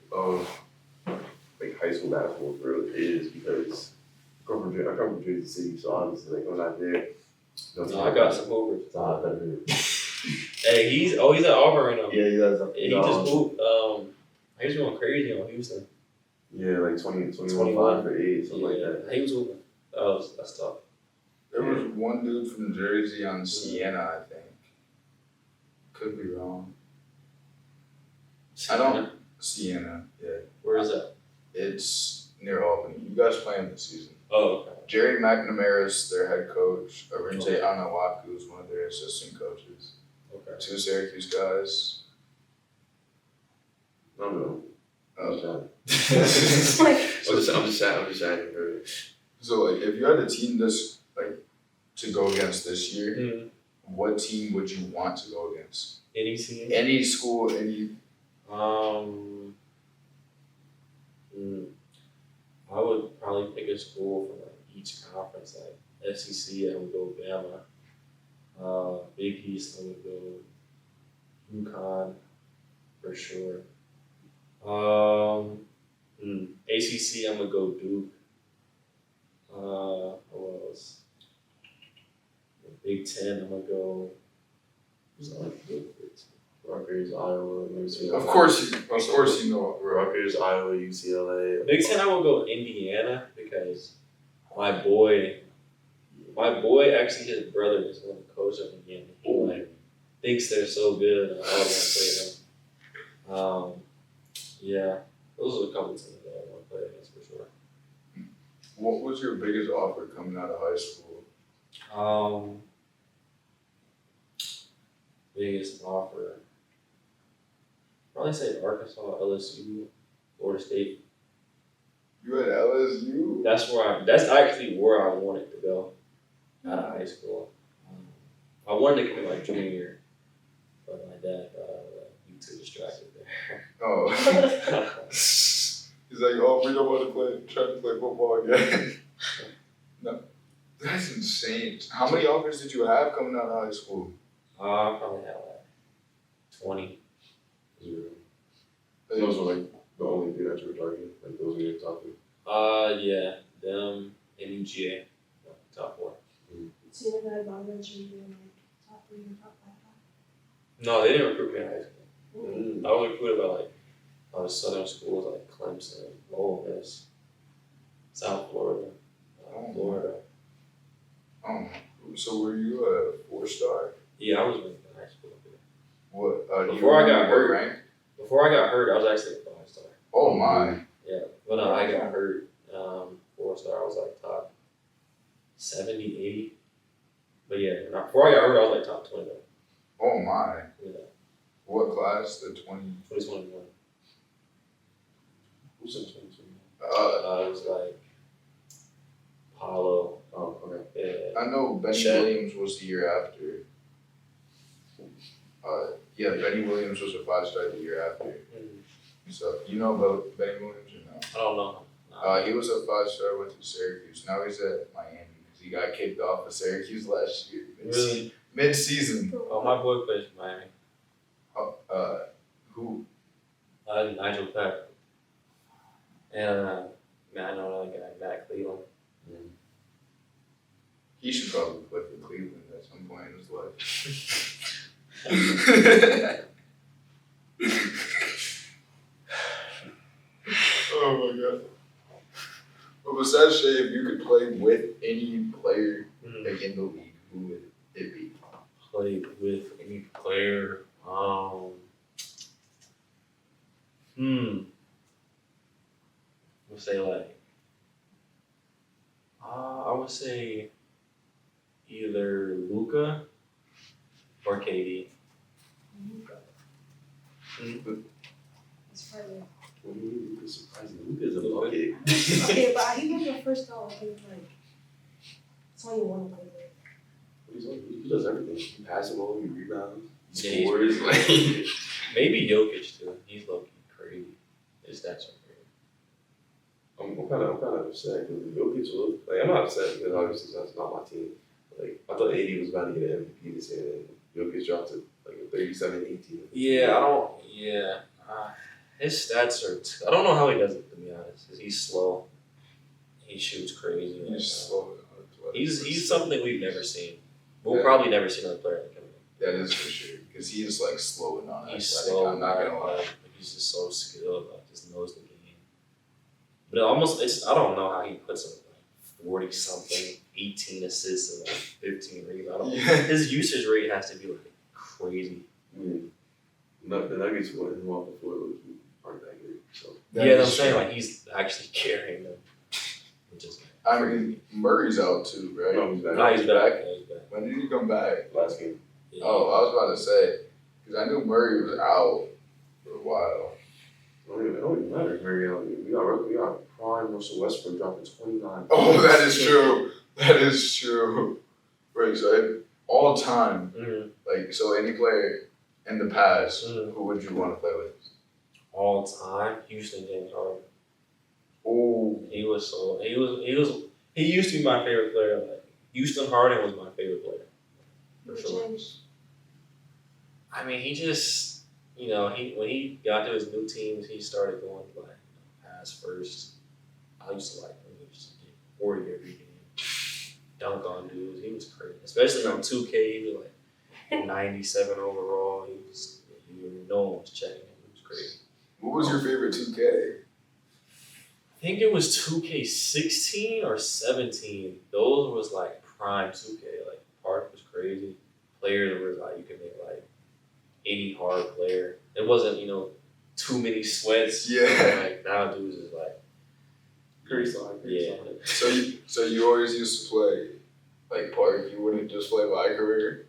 high school basketball for real is because I come from Jersey City, so obviously like when I'm there. No, I got some hoopers. It's all better. Hey, he's at Auburn right now. Yeah, he does. He just hooped. He was going crazy on Houston. Yeah, like 21 21. for 8, something like that. He was hooping. That's tough. There was one dude from Jersey on Siena, I think. Could be wrong. Siena, yeah. Where is that? It's near Albany. You guys playing this season. Oh, okay. Jerry McNamara's their head coach. Arinte Anawaku is one of their assistant coaches. Okay. 2 Syracuse guys. No. Oh. I'm just shining for it. So, like, if you had a team to go against this year, Mm. what team would you want to go against? NEC? Any school, any. I would probably pick a school from like each conference, like SEC. I would go Bama. Big East, I would go UConn for sure. ACC, I'm gonna go Duke. Who else? Big Ten, I'm gonna go. Who's on Duke? Rutgers, Iowa, UCLA. Of course you know. Rutgers, Iowa, UCLA. Big Ten, I will go Indiana because my boy actually his brother is one of the coaches of Indiana. He like thinks they're so good. I want to play them. Yeah, those are a couple teams that I want to play against for sure. What was your biggest offer coming out of high school? Biggest offer. Probably say Arkansas, LSU, Florida State. You at LSU? That's actually where I wanted to go out of high school. I wanted to commit my junior year, but my dad got you too distracted there. Oh. He's like, oh, we don't want to try to play football again. No. That's insane. How many offers did you have coming out of high school? I probably had like 20. 0. Those were like the only three that you were targeting. Like those were your top 3. Yeah, them and UGA, top 4. So you never had Bonaventure being like top 3 or top 5? No, they didn't recruit me in high school. Mm. I was recruited by like southern schools like Clemson, Ole Miss, South Florida, Florida. So were you a 4-star? Yeah, I was ranked in high school. What? Before I got hurt, rank? Before I got hurt, I was actually a 5-star. Oh my. Yeah, when I got hurt, 4-star, I was like top 70, 80. But yeah, before I got hurt, I was like top 20 though. Oh my. Yeah. What class? The 2021. Who's in 2021? It was like Paulo. Oh, okay. Yeah. I know Benny Chet. Williams was the year after. Yeah, Benny Williams was a 5-star the year after. So you know about Benny Williams or no? I don't know. He was a 5-star, went to Syracuse. Now he's at Miami because he got kicked off of Syracuse last year. Really? Mid-season. Oh, my boy plays for Miami. Who? Nigel Peck. And I know another guy, Matt Cleveland. He should probably play for Cleveland at some point in his life. Oh my god. But besides Shay, if you could play with any player like in the league, who would it be? Play with any player. We'll say like I would say either Luka or KD. It's funny. Luka's surprising. Luka's a bucket. Okay, but he was your first thought. Like, it's only one player. He does everything. He passes the ball, he rebounds, he Yeah, scores. Like, maybe Jokic too. He's low-key crazy. His stats are crazy. I'm kind of upset because Jokic was like, I'm not upset because obviously that's not my team. Like I thought AD was about to get an MVP this year, and Jokic dropped to like a 37-18. Yeah, his stats are. I don't know how he does it, to be honest. 'Cause he's slow. He shoots crazy. He's slow. He's something we've never seen. We'll Yeah. probably never see another player like him. That is for sure. Because he is like slow and not He's athletic. slow. I'm not gonna lie. He's just so skilled. Like, just knows the game. But I don't know how he puts up like 40 something, 18 assists and like 15 rebounds. Yeah. His usage rate has to be like crazy. The Nuggets went off the floor aren't that great. So I'm saying like he's actually carrying them. Which is I mean, Murray's out too, right? no, he's back. no, he's back. Yeah, he's back. When did he come back? Last game. Yeah. Oh, I was about to say, because I knew Murray was out for a while. It don't even matter. We got prime Russell Westbrook dropping 29. Oh, that is true. That is true. Right, so all time, like, so any player in the past, who would you want to play with? All time, Houston James Harden. Oh, He used to be my favorite player. Like Houston Harden was my favorite player. For sure. Changed. I mean, he just, when he got to his new teams, he started going like pass first. I used to like him. He used to get 40 every game, dunk on dudes. He was crazy, especially on 2K. He was like 97 overall. No one was checking him. He was crazy. what was your favorite 2K? I think it was 2K16 or 17. Those was like prime 2K. Like Park was crazy. Players were like you could make like any hard player. It wasn't too many sweats. Yeah. Like now dudes is like Pretty solid. yeah. So you always used to play like Park. You wouldn't just play my career.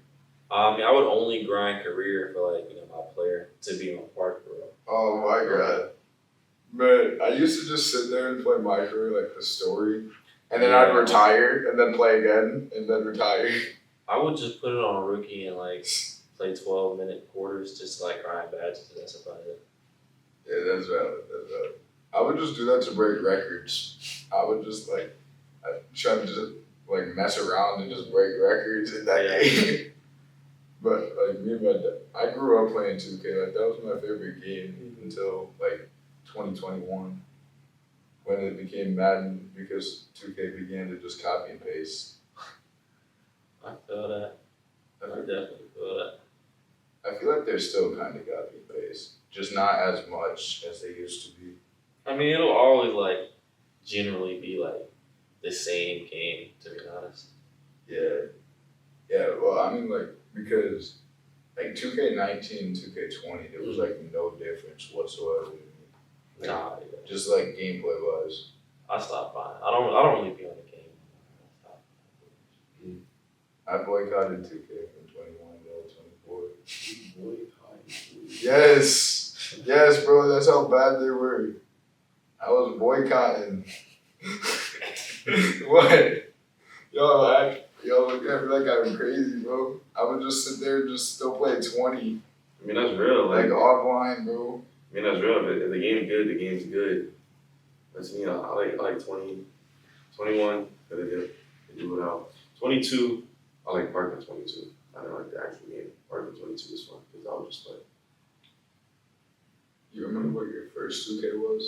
I would only grind career for like my player to be on Park for real. Oh my god. Man, I used to just sit there and play my career, like the story. And then I'd retire and then play again and then retire. I would just put it on a rookie and like play 12-minute quarters just to like grind badges. That's about it. Yeah, that's valid. I would just do that to break records. I would just like try to just like mess around and just break records in that game. But like me and my dad, I grew up playing 2K. Like that was my favorite game until like 2021 when it became Madden because 2K began to just copy and paste. I feel that. I definitely feel that. I feel like they're still kind of copy and paste, just not as much as they used to be. I mean, it'll always like generally be like the same game, to be honest. Yeah. Well, I mean, like because like 2K19 and 2K20, there was like no difference whatsoever. Like, Nah, just like gameplay wise. I stopped buying. I don't really be on the game. I boycotted 2K from 21 to 24. Boycott. Yes, bro. That's how bad they were. I was boycotting. What? Y'all look at me like I'm crazy, bro. I would just sit there and just still play 20. I mean, that's real. Like offline, bro. I mean, that's real. If the game's good, the game's good. But to me, I like 20, 21, because they do it out. 22, I like Parkman 22. I don't like the actual game. Parkman 22 is fun, because I would just play. You remember what your first 2K was?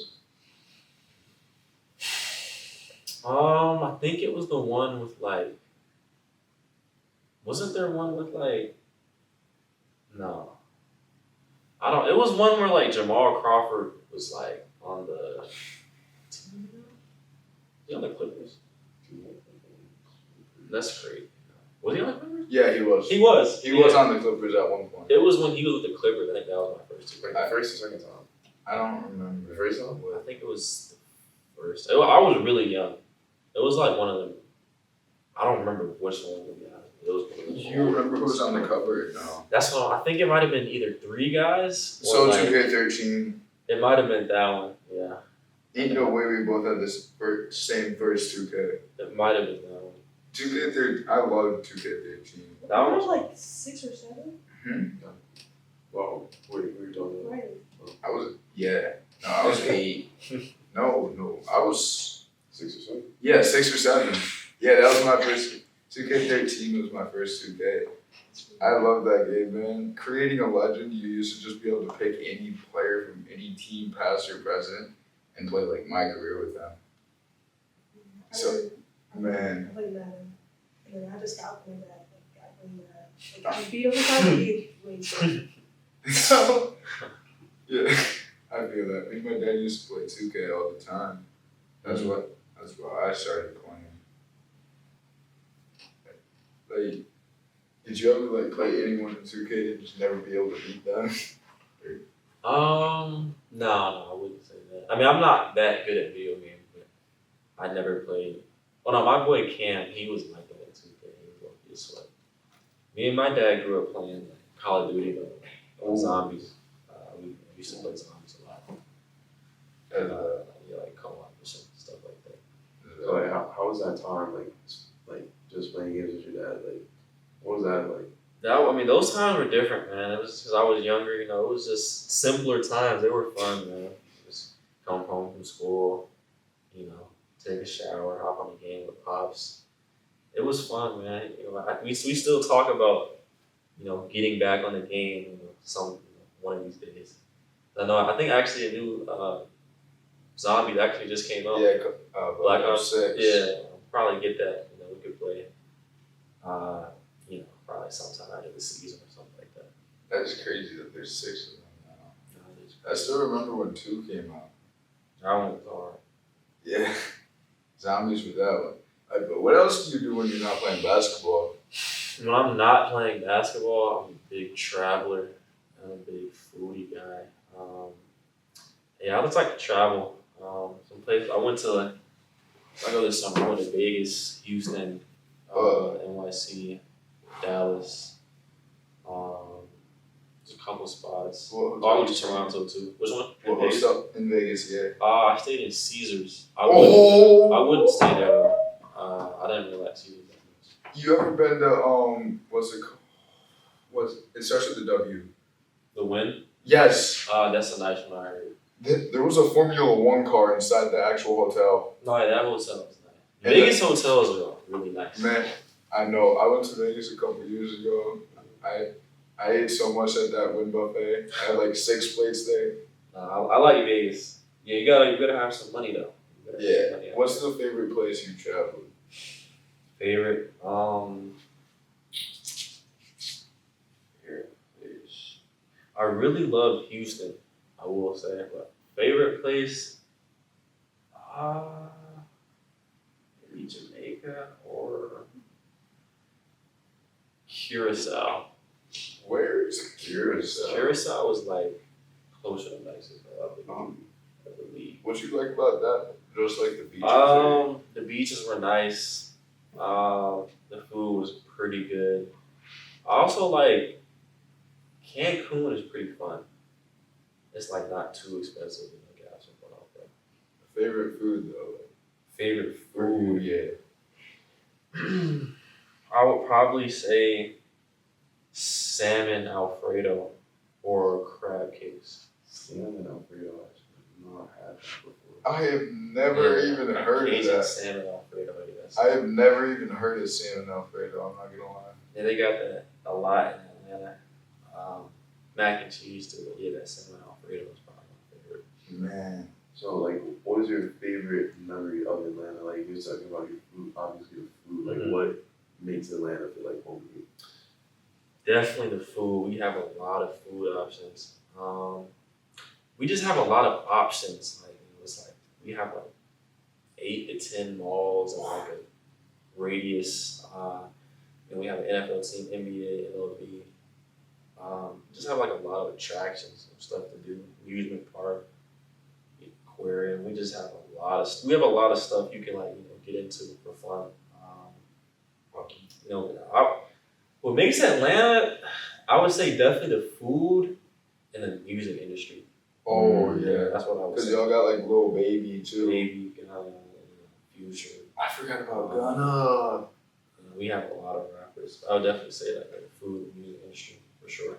I think it was the one with like. Wasn't there one with like? No. I don't. It was one where like Jamal Crawford was like on the. Was he on the Clippers? That's great. Was he on the Clippers? Yeah, he was. He was. He was on the Clippers at one point. It was when he was with the Clippers. I think that was my first. Like the first or second time? I don't remember. The first time? I think it was the first. I was really young. It was like one of them. I don't remember which one to be honest. It was one of them. Do you remember who was on the cover? No. That's what I think. It might have been either three guys. So like, 2K13. It might have been that one. Yeah. Ain't no way we both had this same first 2K. It might have been that one. 2K13. I love 2K13. That I one was was like 6 or 7. Wow, what are you talking about? Right. I was No, I was 8. No, I was 6 or 7? Yeah, 6 or 7. Yeah, that was my first. 2K13 was my first 2K. I love that game, man. Creating a legend, you used to just be able to pick any player from any team, past or present, and play like my career with them. So, man. I played Madden. And then I just stopped playing that. Like, I played that. Like, I beat over time, way too. So, yeah, I feel that. I mean, my dad used to play 2K all the time. That's why I started playing. Like, did you ever like play anyone in 2K and just never be able to beat them? No, I wouldn't say that. I mean, I'm not that good at video games, but I never played. Oh no, my boy Cam, he was like that at 2K. He was lucky as fuck. Me and my dad grew up playing like Call of Duty though, zombies. We used to play zombies a lot. Like co-op or stuff like that. So like, how was that time, like just playing games with your dad? Like, what was that like? Those times were different, man. It was because I was younger, it was just simpler times. They were fun, man. Just come home from school, take a shower, hop on the game with Pops. It was fun, man. We still talk about, getting back on the game, one of these days. I think actually a new Zombies actually just came out. Yeah, Black Ops 6. Yeah, I'll probably get that. We could play. Probably sometime after the season or something like that. That's crazy that there's 6 of them now. No, it is I still remember when 2 came out. That one was hard. Yeah, zombies with that one. But what else do you do when you're not playing basketball? When I'm not playing basketball, I'm a big traveler. I'm a big foodie guy. I just like to travel. Some places I go this summer. I went to Vegas, Houston, NYC, Dallas. Just couple spots. What I went to Toronto too. Which one? What hotel in Vegas? Yeah. I stayed in Caesars. I Oh. wouldn't stay there though. I didn't really like Caesars that much. You ever been to what's it called? It starts with the W. The Wynn? Yes. That's a nice one I heard. There was a Formula One car inside the actual hotel. No, yeah, that hotel was nice. And Vegas hotels are really nice. Man, I know. I went to Vegas a couple years ago. I ate so much at that Wynn buffet. I had like 6 plates there. I like Vegas. Yeah, you gotta have some money though. Yeah. What's the favorite place you traveled? Favorite? I really love Houston, I will say. But favorite place? Maybe Jamaica or Curacao. Where is Curacao? Curacao was like closer to Mexico, I believe. What you like about that? Just like the beaches? The beaches were nice. The food was pretty good. I also like Cancun is pretty fun. It's like not too expensive to like have some fun out there. Favorite food though? Favorite Food, food? yeah. I would probably say salmon Alfredo or crab cakes. Salmon Alfredo, I have not had that before. I have never even heard of Cajun that. salmon Alfredo, yes. I have never even heard of salmon Alfredo, I'm not gonna lie. Yeah, they got that a lot in Atlanta. Mac and cheese too, but yeah, that salmon Alfredo is probably my favorite. Man. So, like, what was your favorite memory of Atlanta? Like, you're talking about your food, obviously the food. Like, what makes Atlanta feel like home to you? Definitely the food. We have a lot of food options. We just have a lot of options. Like, it's like we have like 8 to 10 malls and like a radius. And we have an NFL team, NBA, MLB. Just have like a lot of attractions and stuff to do. Amusement park, aquarium. We just have a lot of. We have a lot of stuff you can like get into for fun. What makes Atlanta, I would say definitely the food and the music industry. Oh yeah. That's what I would say. Because y'all got like Lil Baby too. Baby, Future. I forgot about Gunna. We have a lot of rappers. I would definitely say that like, the food and music industry for sure.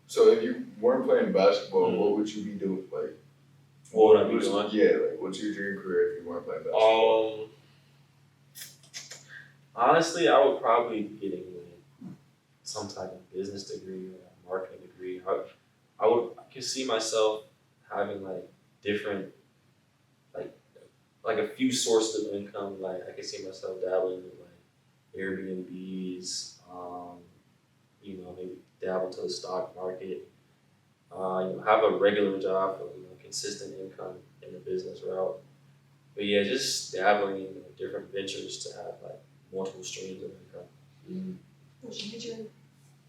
So if you weren't playing basketball, what would you be doing? Like, What would I be doing? Yeah, like what's your dream career if you weren't playing basketball? Honestly, I would probably be getting some type of business degree or a marketing degree. I could see myself having like different, like a few sources of income. Like I could see myself dabbling in like Airbnbs, maybe dabble into the stock market. Have a regular job for consistent income in the business route. But yeah, just dabbling in different ventures to have like multiple streams of income. What's your major?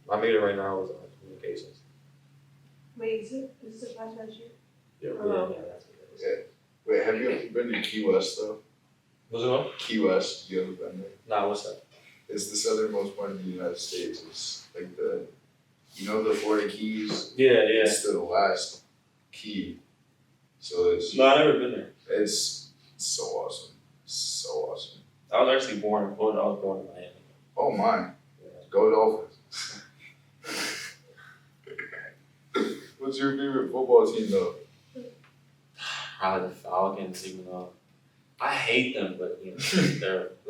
My major right now is communications. Wait, is this a class last year? Yeah. Oh, Yeah, that's what it is. Yeah. Wait, have you ever been to Key West though? What's it on? Key West, you ever been there? Nah, what's that? It's the southernmost part of the United States. It's like the Florida Keys? Yeah. It's the last key. So it's No, I've never been there. it's so awesome. So awesome. I was actually born in Florida. I was born in Miami. Oh my. Yeah. Go Dolphins. What's your favorite football team though? Probably the Falcons, even though I hate them, but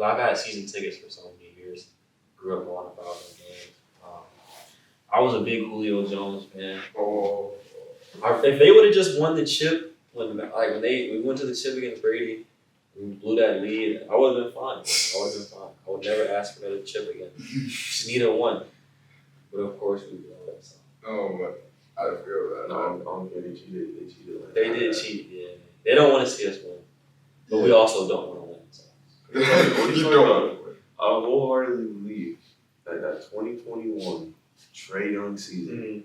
I've had season tickets for so many years. Grew up going to Falcons games. I was a big Julio Jones fan. Oh. If they would have just won the chip when we went to the chip against Brady, we blew that lead, I would have been fine. I would never ask for another chip again. Just need a one. But of course we blew it. So. Oh, but I feel that. No, they cheated. They cheated. They did cheat, yeah. They don't want to see us win. But we also don't want to win. So. What You you don't. I wholeheartedly believe that 2021 Trae Young season,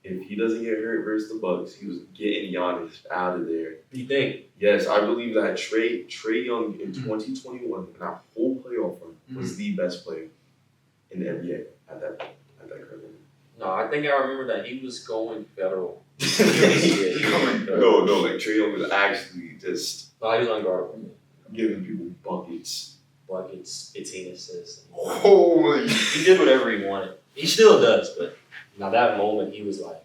if he doesn't get hurt versus the Bucks, he was getting Giannis out of there. You think? Yes, I believe that Trae Young in 2021, in that whole playoff run, was the best player in the NBA at that point. that criminal. No, I think I remember that he was going federal. No, like Trae Young was actually just No, he was unguardable. giving people buckets. Buckets, 15 assists. Holy. He did whatever he wanted. He still does, but now that moment he was like,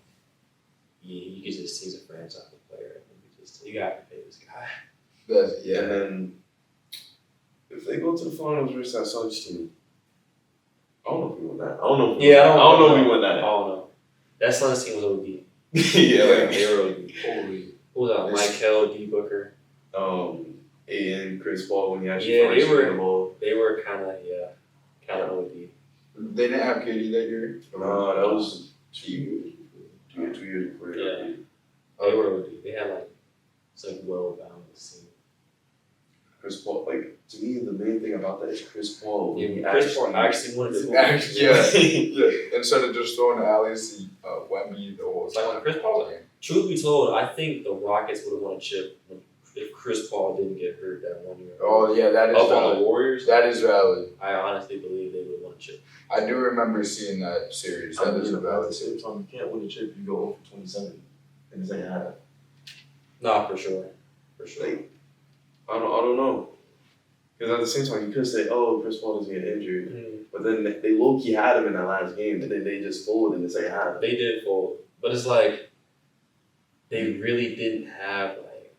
yeah, you could just, he's a franchise player. You got to pay this guy. And then if they go to the finals versus that Suns team, I don't know if we won that. I don't know if we won that. I don't know. That Suns team was OD. Yeah, They were OD. Holy. Who was that? Michael D. Booker. And Chris Paul when he actually the ball. They were kind of OD. They didn't have KD that year? No, that was 2 years. 2 years before. Yeah. They were OD. They had like some well-balanced team. Chris Paul, like, to me, the main thing about that is Chris Paul. Yeah, Chris Paul actually wanted to yeah. Instead of just throwing the alleys, he Wemby the whole time. Like Chris Paul, truth be told, I think the Rockets would have won a chip if Chris Paul didn't get hurt that 1 year. Oh yeah, that is up valid. On the Warriors. That is valid. I honestly believe they would have won a chip. I do remember seeing that series. That is valid. At the same time, you can't win a chip. You go 0 for 27 in the second half. Nah, for sure. Like, I don't know. Because at the same time, you could say, "Oh, Chris Paul doesn't get injured," but then they low key had him in that last game, and then they just folded in the second half. They did fold, but it's like they really didn't have like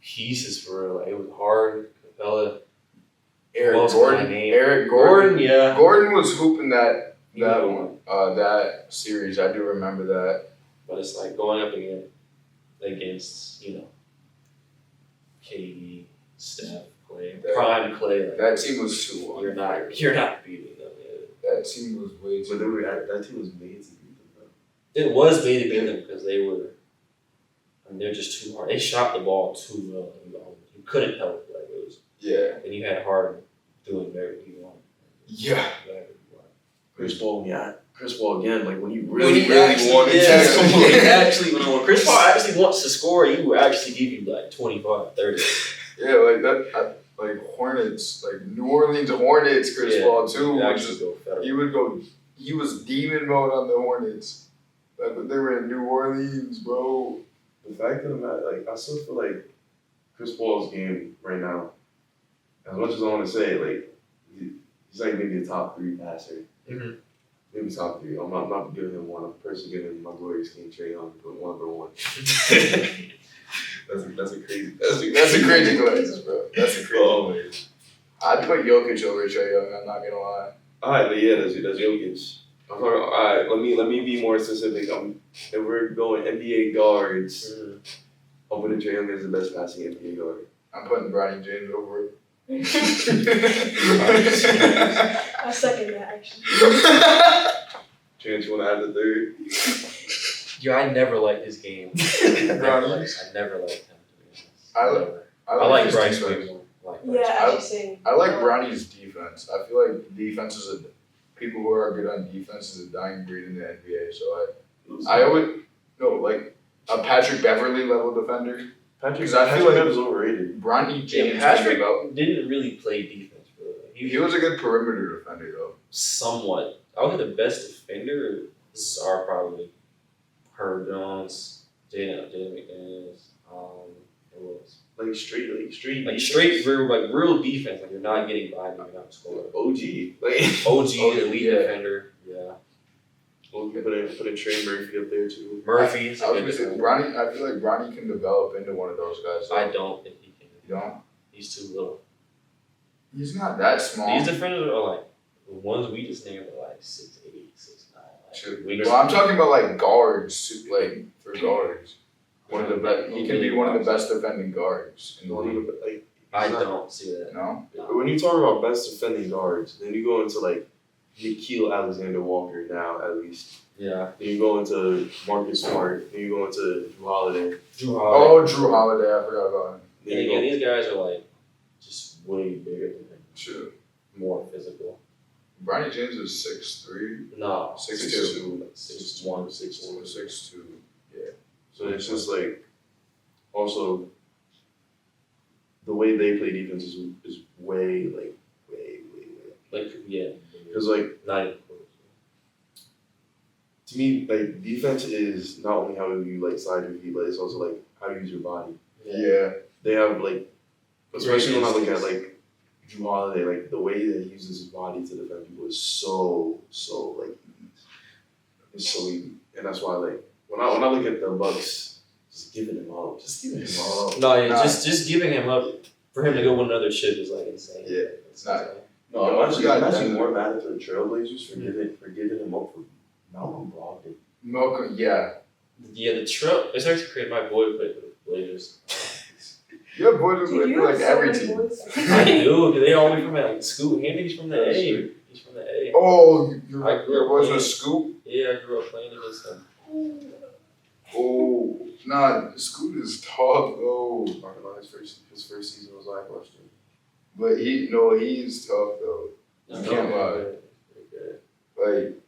pieces for real. Like it was Harden, Capella, Eric Gordon. Yeah. Gordon was hooping that one, that series. I do remember that. But it's like going up against KD, Steph, Clay, prime Clay. Like, that team was too long. You're not beating them. That team was way too. But that team was made to beat them, though. It was made to beat them because they were. They're just too hard. They shot the ball too well. You couldn't help it. Like it was. Yeah. And you had Harden doing whatever you want. Yeah. Whatever you want. Chris Paul again. Like when you When really wanted to. When Chris Paul actually wants to score, he will actually give you like 25, 30. Yeah, like that. Like Hornets, like New Orleans Hornets. Chris Paul too. He was demon mode on the Hornets. Like when they were in New Orleans, bro. The fact of the matter, like I still feel like Chris Paul's game right now, as much as I want to say, like he's like maybe a top 3 passer. Mm-hmm. Maybe top 3. I'm not giving him one. I'm personally giving him my glorious King Trae Young, but number 1. That's a crazy glaze, bro. That's a crazy glaze. I'd put Jokic over Trae Young. I'm not gonna lie. All right, but yeah, that's Jokic. I'm talking. All right, let me be more specific. If we're going NBA guards, I'm putting Trae Young as the best passing NBA guard. I'm putting Bronny James over it. I second that actually. Chance, you want to add the third? Yeah, I never liked his game. I never liked him, to be honest. I like Bryce way more. Yeah, same. I like Bronny's defense. I feel like defense is people who are good on defense is a dying breed in the NBA. So I always like a Patrick Beverly level defender. Because I feel like it was overrated. Bronny James. Patrick didn't really play defense, really. He was a good perimeter defender, though. Somewhat. I would say the best defenders are probably Herb Jones, Jaden McDaniels, who else? Like straight real defense. Like you're not getting by me, you're not scoring. OG, elite defender. Yeah. We'll put in Trey Murphy up there too. Murphy. I feel like Bronny can develop into one of those guys. I don't think he can. You don't? He's too little. He's not that small. These defenders are like the ones we just named are like 6'8", 6'9". Well, I'm talking about like guards, like for guards. One of the best. He can be one of the best defending guards in the league. I don't see that. No. But when you talk about best defending guards, then you go into like Nikhil Alexander-Walker now, at least. Yeah. Then you go into Marcus Smart. Then you go into Drew Holiday. Drew Holiday. I forgot about him. And again, these guys are like just way bigger than him. Sure. More physical. Bronny James is 6'3". No. 6'2". 6'1", 6'1", 6'2". Yeah. So it's just like, also, the way they play defense is way. Like, yeah. Because, like, not even close. to me, like, defense is not only how you, like, slide your feet, but it's also, like, how you use your body. Yeah. They have, like, especially when I look at, like, Drew Holiday, like, the way that he uses his body to defend people is so, like, it's so easy. And that's why, like, when I look at the Bucks, just giving him up. No, yeah, just giving him up for him to go win another chip is like insane. Yeah, it's not- insane. No, I'm actually more mad at the Trailblazers for giving him up for Malcolm Brogdon. Malcolm, yeah. Yeah, the trail. It's actually crazy. My boy played with the Blazers. Your boy just Dude, went you through have like so every many team. boys. I do, because they all went from like school. Henry's from the That's A. true. He's from the A. Oh, I grew your up boys playing- with Scoop? Yeah, I grew up playing against them. Oh, nah, Scoop is tough though. Talking about his first season was lackluster. But he's tough though. You can't lie. Like,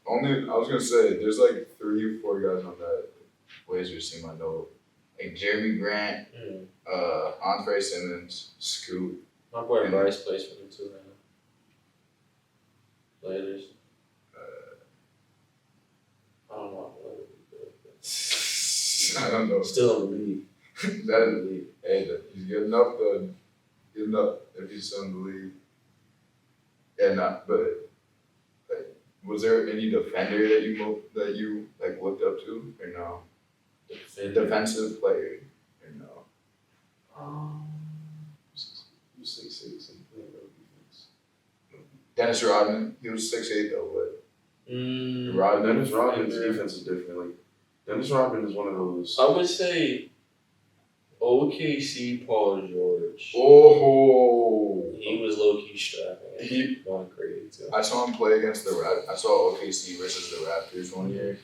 only, I was gonna say, there's like 3 or 4 guys on that Blazers team I know. Like Jeremy Grant, Andre Simmons, Scoop. My boy Bryce plays for them too right now. Blazers. I don't know. I don't know. Still in the league. That is, hey, he's good enough though. Good enough if he's still in the league. Yeah, but like, was there any defender that you like looked up to or no? Defensive player or no? Who's 6'6" and playing no defense? Dennis Rodman, he was 6'8" though, but Dennis Rodman's defense is different. Like, Dennis Rodman is one of those. I would say OKC Paul George. oh, He was low key strapping. He- going crazy too. I saw him play against the Raptors. I saw OKC versus the Raptors one year.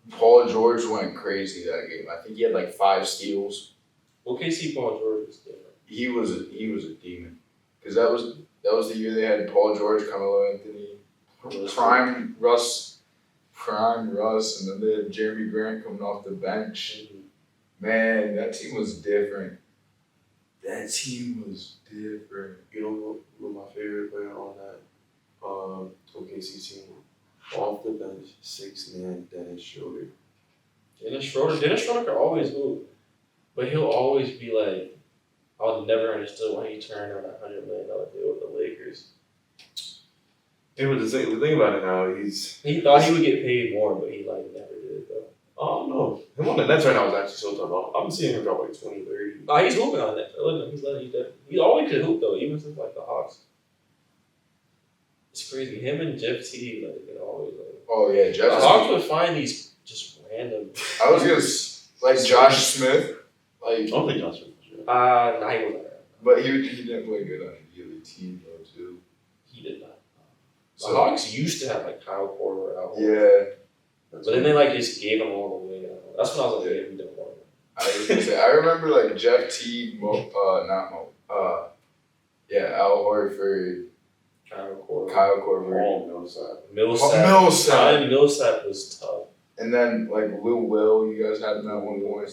Paul George went crazy that game. I think he had like 5 steals. OKC Paul George is different. He was a demon. Because that was the year they had Paul George, Carmelo Anthony, Prime Russ, and then they had Jeremy Grant coming off the bench. Man, that team was different. You know who my favorite player on that OKC team? Off the bench, 6'9" Dennis Schroeder. Dennis Schroeder can always hoop, but he'll always be like, I'll never understood why he turned on a $100 million deal with the Lakers. Yeah, but the thing about it now, He thought he would get paid more, but he like never did though. I don't know. Him on the Nets right now is actually so tough. I'm seeing him drop like 20, 30. Oh, he's hooping on that. He always could hoop though, even since like the Hawks. It's crazy. Him and Jeff Teague, like, they always like. Oh yeah, The Jeff. Hawks would find these just random. I was gonna like Josh Smith, like, I don't think Johnson was sure. Nah, he wasn't. but he didn't play good on the other team though too. He did not. The So Hawks used to have like Kyle Korver out. yeah, But then they like just gave him all the way out. That's when I was like, yeah, we don't want him. I was gonna say I remember like Jeff Teague, Al Horford, Kyle Korver. Kyle Korver, Paul Millsap. Millsap was tough. and then like Lou Will. You guys had him at one point.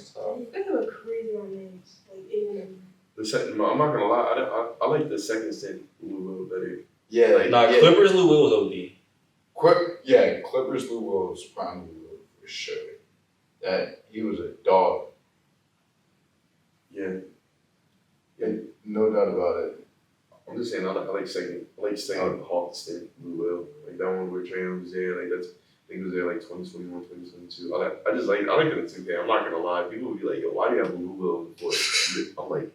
They have a crazy amount of names. Like, even The second, I'm not gonna lie, I like the second stint a little better. Yeah, like yeah. Clippers Lou Will was OD. Clippers Lou Will was prime Lou Will for sure. That he was a dog, Yeah, no doubt about it. I'm just saying I like second the Hawks stint Lou Will. Like that one where Trae was there. Like that's I think it was there like 2021, 2022. I like it in 2K. I'm not gonna lie. People would be like, yo, why do you have Lou Will in the court? I'm like,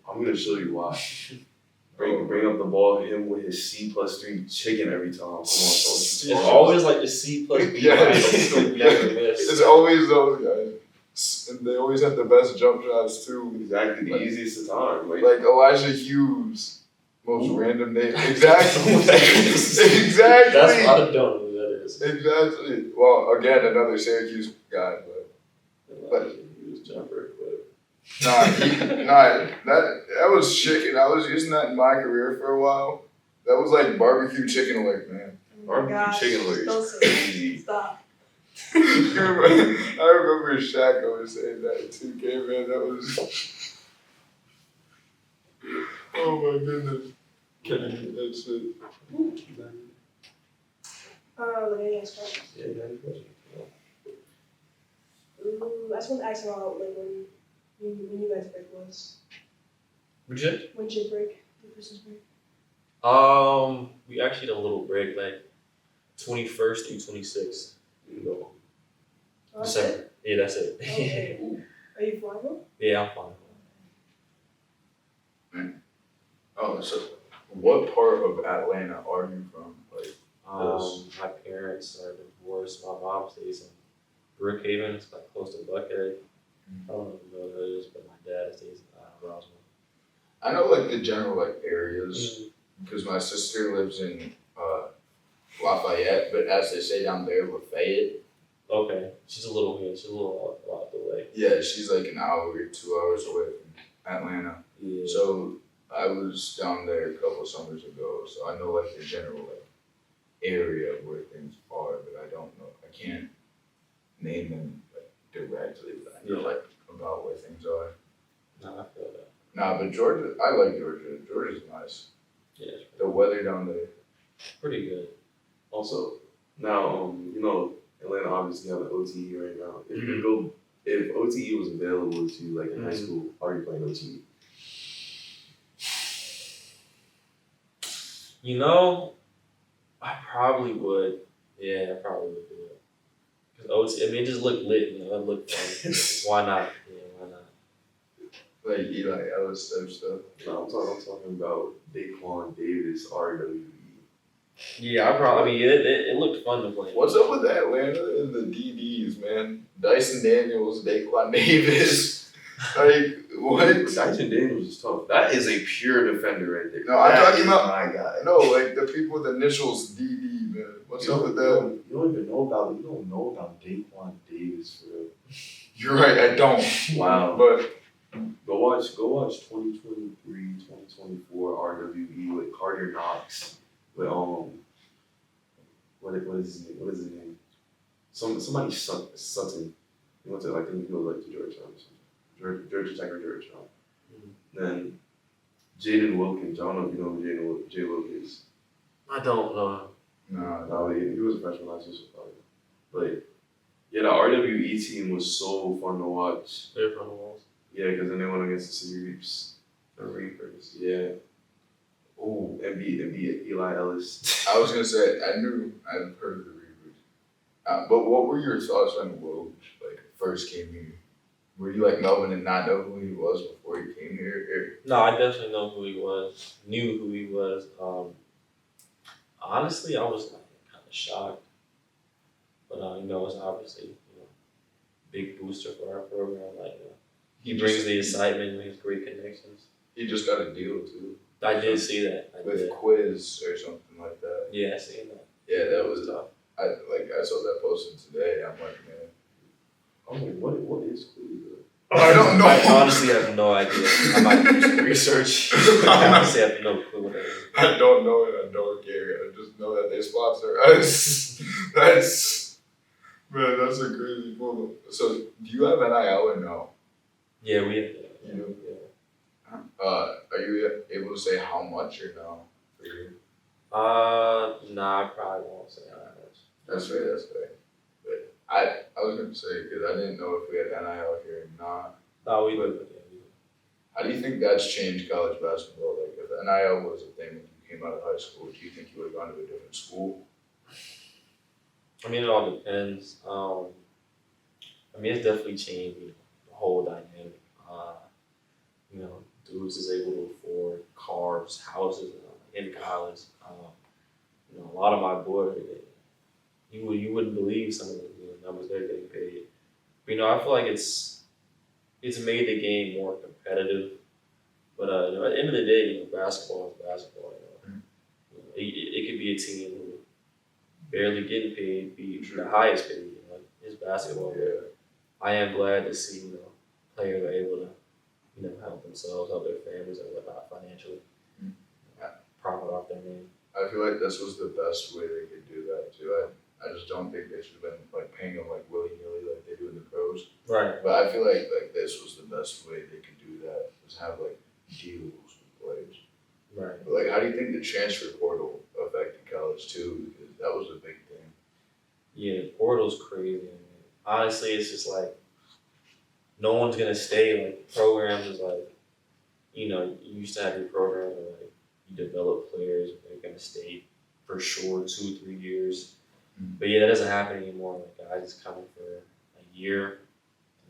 I'm gonna show you why. Bring up the ball, hit him with his C+3 chicken every time. Come on, It's always like the C plus B. Yeah. Never miss. It's always those guys, and they always have the best jump shots too. Exactly, the easiest of time. Like Elijah Hughes, most random name. Exactly. Exactly. That's I don't know who that is. Exactly. Well, again, another Syracuse guy, but He was jumper, but that was chicken. I was using that in my career for a while. That was like barbecue chicken alert, man. oh my Barbecue gosh, chicken alert don't is say crazy. that. Stop. I remember Shaq always saying that in 2K, man. That was. Oh my goodness. That's it. Let me ask questions. Yeah, you got any questions? I just want to ask about like when you guys break was. What'd you say? When's your break? Your Christmas break? We actually had a little break, like 21st through 26th. We go Oh, that's December. it? Yeah, that's it. Okay. Are you flying though? Yeah, I'm fine. Oh, so what part of Atlanta are you from? Like, My parents are divorced. My mom stays in Brookhaven. It's like close to Buckhead. I don't know if you know where that is, but my dad stays in Roswell. I know like the general like areas because my sister lives in Lafayette, but as they say down there, Lafayette. Okay, she's a little out the way. Yeah, she's like an hour, 2 hours away from Atlanta. Yeah. So I was down there a couple of summers ago, so I know like the general like area where things are, but I don't know. I can't name them like directly, but I know like about where things are. No, I feel that. Nah, but Georgia, I like Georgia. Georgia's nice. Yeah, it's The weather down there. pretty good. Also, now you know Atlanta obviously have an OTE right now. If OTE was available to you like in high school, are you playing OTE? You know, I probably would. Yeah, I probably would do it. Cause OT, I mean, it just looked lit. You know, it looked fun. Why not? Yeah, why not? Like Eli Ellis type stuff. No, I'm talking about Daquan Davis, RWE. Yeah, I mean, it looked fun to play. What's up with Atlanta and the DDs, man? Dyson Daniels, Daquan Davis. Like, what? Dyson Daniels is tough. That is a pure defender right there. No, I'm That talking is about- my guy. No, like the people with initials DD, man. What's up with them? You don't even know about Daquan Davis for real. You're right, I don't. Wow. But Go watch 2023, 2024 RWE with Carter Knox. With what is his name? Somebody Sutton. He went to like he goes like to Georgetown or something. Georgia Tech or Georgetown. Then Jaden Wilkins. I don't know if you know who Jay Wilkins is. I don't know. no, He was a freshman last year, so probably. But yeah, the RWE team was so fun to watch. They're from the walls. Yeah, because then they went against the Reapers. The Reapers. Yeah. Oh, and beat Eli Ellis. I was gonna say I've heard of the Reapers. But what were your thoughts on Woj? Like first came here? Were you like Melvin and not know who he was before he came here? No, I definitely know who he was. Knew who he was. Honestly, I was like kind of shocked. But you know, it's obviously big booster for our program. Like he brings the excitement and makes great connections. He just got a deal too. I did see that. I With did. Quiz or something like that. Yeah, I seen that. Yeah, that was tough. I saw that posted today. I'm like, man. I'm like, what is Cleveland? I don't know. I honestly have no idea. I might do some research. I honestly have no clue what that is. I don't know it. I don't care. I just know that they sponsor us. That's a crazy pull. So, do you have NIL or no? Yeah, we have that. You do? Yeah. Are you able to say how much or no for you? Nah, I probably won't say how much. That's fair. But I was gonna say because I didn't know if we had NIL here or not. No, we do. Yeah, we do. How do you think that's changed college basketball? Like, if NIL was a thing when you came out of high school, do you think you would have gone to a different school? I mean, it all depends. I mean, it's definitely changed the whole dynamic. Dudes is able to afford cars, houses in college. A lot of my boys, you wouldn't believe some of the numbers they're getting paid. But, I feel like it's made the game more competitive. But at the end of the day, basketball is basketball. It could be a team who barely getting paid, be the highest paid. It's basketball. Yeah. I am glad to see players are able to help themselves, help their families, and whatnot financially. Profit off their name. I feel like this was the best way they could do that too. I just don't think they should have been like paying them like willy nilly like they do in the pros. Right. But I feel like this was the best way they could do that. Was have like deals with players. Right. Like, how do you think the transfer portal affected college too? Because that was a big thing. Yeah, the portal's crazy. Man. Honestly, it's just like no one's gonna stay. Like programs is like, you used to have your program where like you develop players, they're gonna stay for sure 2-3 years. Mm-hmm. But yeah, that doesn't happen anymore. Like guys just come for a year and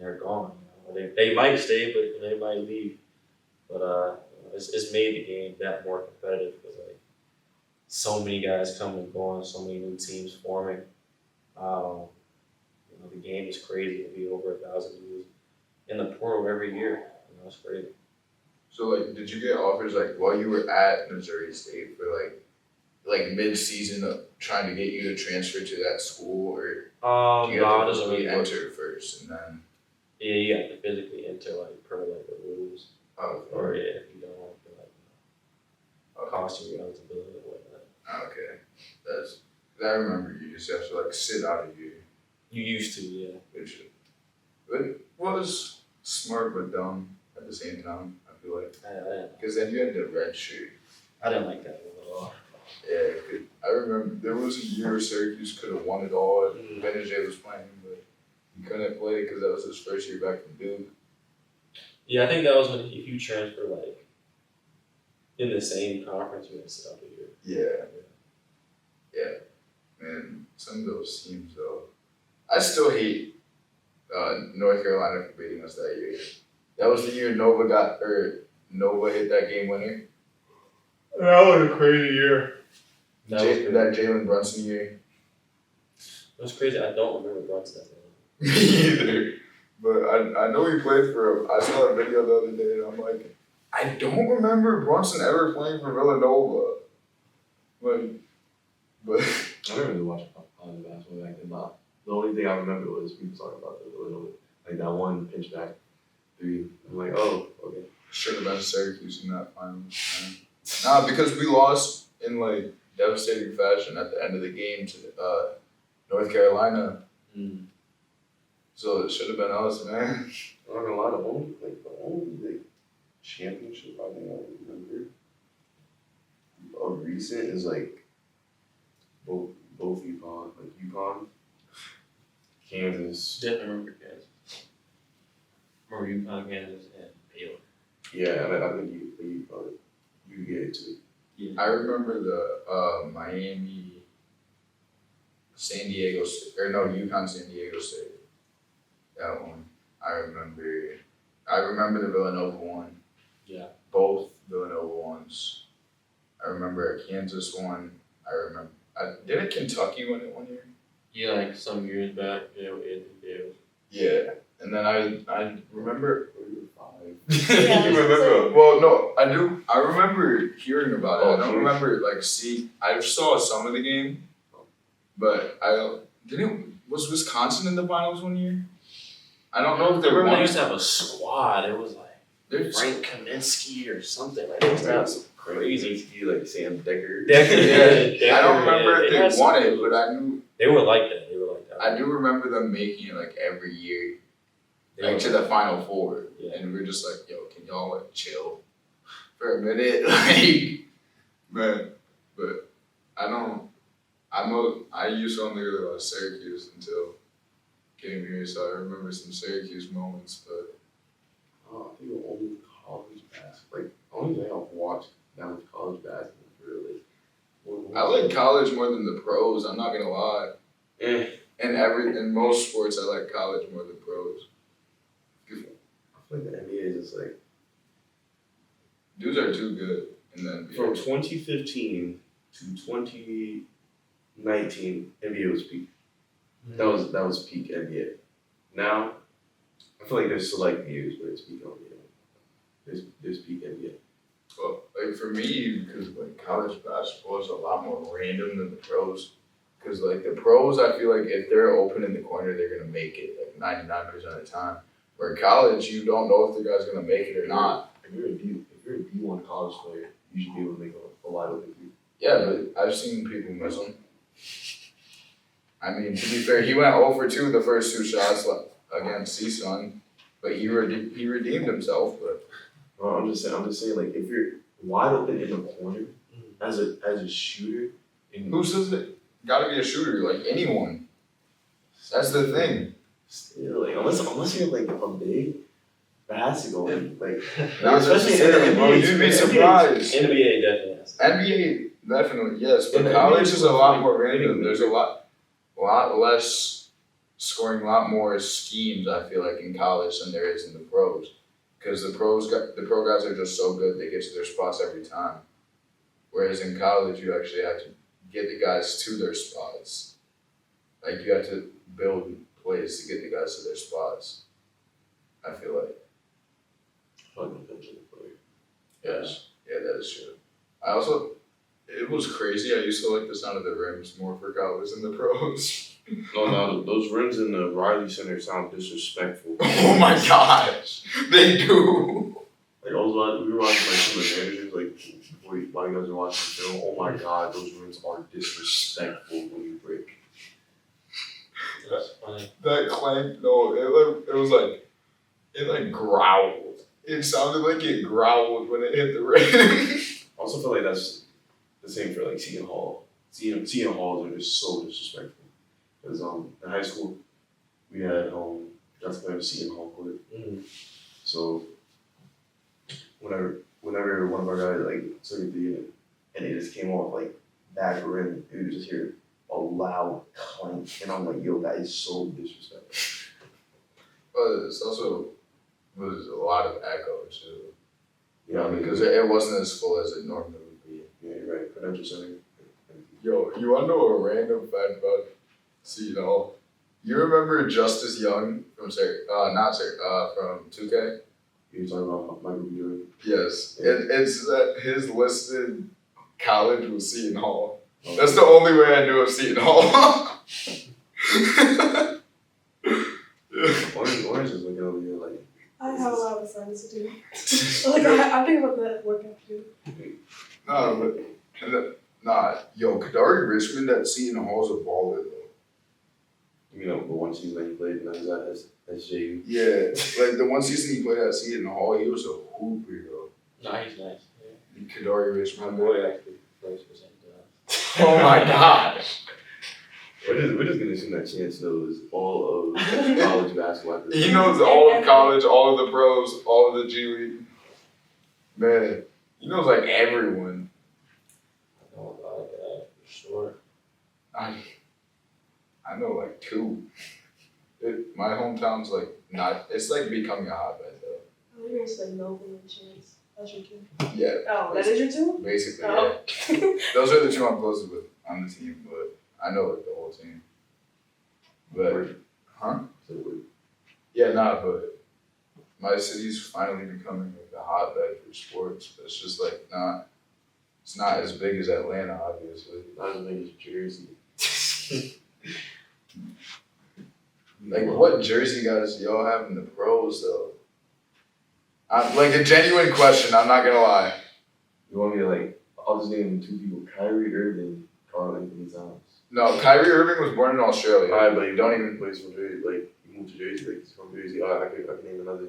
they're gone. They might stay, but they might leave. But it's made the game that more competitive because like so many guys coming and going, so many new teams forming. The game is crazy. It'll be over 1,000 dudes in the portal every year. It's crazy. So like, did you get offers like while you were at Missouri State for like mid-season of trying to get you to transfer to that school, or do you have to doesn't really work. enter first and then? Yeah, you have to physically enter like per like the rules, Oh, or yeah, if you don't, cost you your eligibility or whatnot. okay. I remember you just have to like sit out a year. You used to, yeah. Which it was smart but dumb at the same time, I feel like. Because then you had the red shirt. I didn't like that at all. Yeah, I remember there was a year Syracuse could have won it all. Benedict was playing, but he couldn't play because that was his first year back from Duke. Yeah, I think that was when if you transfer like in the same conference, you had to sit out a year. Yeah. Man, some of those teams though. I still hate North Carolina for beating us that year. That was the year Nova hit that game winner. That was a crazy year. That Jalen Brunson year. It was crazy. I don't remember Brunson that well. Me either. But I know he played for him. I saw a video the other day and I'm like, I don't remember Brunson ever playing for Villanova. But I never really watched college basketball back then. The only thing I remember was people talking about the Villanova, like that one pinch back three. I'm like, oh, okay. Should have been Syracuse in that final. Nah, because we lost in like devastating fashion at the end of the game to North Carolina. Mm. So it should have been us, man. I'm not gonna lie, the only championship I think I remember of recent is like both UConn, Kansas. Definitely remember Kansas. Remember UConn, Kansas, and Baylor. Yeah, and I think you get it too. Yeah. I remember the Miami, San Diego State, or no, UConn, San Diego State. That one. I remember the Villanova one. Yeah. Both Villanova ones. I remember a Kansas one. Didn't Kentucky win it one year? Yeah, like some years back, Yeah. And then I remember. Yeah, You remember? Well, no, I do. I remember hearing about it. Oh, I don't geez. remember I saw some of the game, but was Wisconsin in the finals one year? I don't know if they remember won. they used to have a squad. It was like Frank Kaminsky or something. Like they used to have some crazy. Like Sam Decker. I don't remember if they won it, but I knew they were like that. I do remember them making it like every year, They like were to the Final Four, Yeah. and we're just like, yo, can y'all like chill for a minute, like, man. But I used to only really watch Syracuse until came here, so I remember some Syracuse moments, but. I think the only college basketball, like only thing I've watched that much college basketball really. I like college more than the pros. I'm not gonna lie. In most sports, I like college more than pros. I feel like the NBA is just like Dudes are too good in the NBA. from 2015 to 2019, NBA was peak. That was peak NBA. Now, I feel like there's select years where it's peak NBA. There's peak NBA. Well, like for me, because like college basketball is a lot more random than the pros. Because like the pros, I feel like if they're open in the corner, they're gonna make it like 99% of the time. Where college, you don't know if the guy's gonna make it or not. If you're a D1 college player, you should be able to make a wide open three. Yeah, but I've seen people miss them. I mean, to be fair, he went 0 for 2 the first 2 shots against CSUN, but he redeemed himself. But I'm just saying, like if wide open in the corner as a shooter. And Who says it? Gotta be a shooter, like anyone. That's the thing. still, like, unless you're like a big, it has to go in. Like, Not especially in the necessarily, bro. NBA. You'd be surprised. NBA definitely has. NBA, definitely, yes, but In the college NBA, is a lot more like, random. There's a lot less scoring, a lot more schemes. I feel like in college than there is in the pros, because the pro guys are just so good they get to their spots every time. Whereas in college, you actually have to get the guys to their spots. Like you have to build plays to get the guys to their spots. I feel like. Yes. Yeah, that is true. I also, it was crazy. I used to like the sound of the rims more for college than the pros. No, those rims in the Riley Center sound disrespectful. Oh my gosh, they do. Like we were watching like some of the managers like while you guys are watching the film. Oh my god, those rims are disrespectful when you break. That's funny. That clank, no, it like growled. It sounded like it growled when it hit the rim. I also feel like that's the same for like Seton Hall. Seton Halls are just so disrespectful. Because in high school we had got to play on Seton Hall court. So whenever one of our guys like took it to and it just came off like back rim, you would just hear a loud clank, and I'm like, yo, that is so disrespectful. But it's also was a lot of echo too. Yeah, Because it wasn't as full as it normally would be. Yeah, you're right. Credential Center. Yo, you wanna know a random fact about Seton Hall? You remember Justice Young from from 2K? You're talking about Michael B. Jordan? Yes. Yeah. It's that his listed college was Seton Hall. That's the only way I knew of Seton Hall. Orange is looking over here like. I have a lot of friends who do. Like, I think about that workout too. Yo, Kadari Richmond at Seton Hall's a baller though. You know, the one season that he played, and that was at SJU. Yeah, like the one season he played at Seton Hall, he was a hooper, yo. Nice. Yeah. Kadari My Richmond. boy actually plays for St. Oh my gosh. We're just gonna assume that Chance knows all of college basketball. He knows all of college, all of the pros, all of the G League. Man, he knows like everyone. I know about that for sure. I know like two. My hometown's like not. It's like becoming a hotbed though. Oh, you're gonna say Noble and Chance. That's your two. Yeah. Oh, that is your two? Basically, Oh. yeah. Those are the two I'm closest with on the team, but I know like the whole team. But, huh? Yeah, but my city's finally becoming like a hotbed for sports. But it's just like it's not as big as Atlanta, obviously. Not as big as Jersey. Like, what Jersey guys do y'all have in the pros though? Like a genuine question. I'm not gonna lie. You want me to like? I'll just name two people: Kyrie Irving, Karl Anthony Towns. No, Kyrie Irving was born in Australia. Alright, but you don't even play from Jersey. Like you moved to Jersey, like he's from Jersey. I can name another.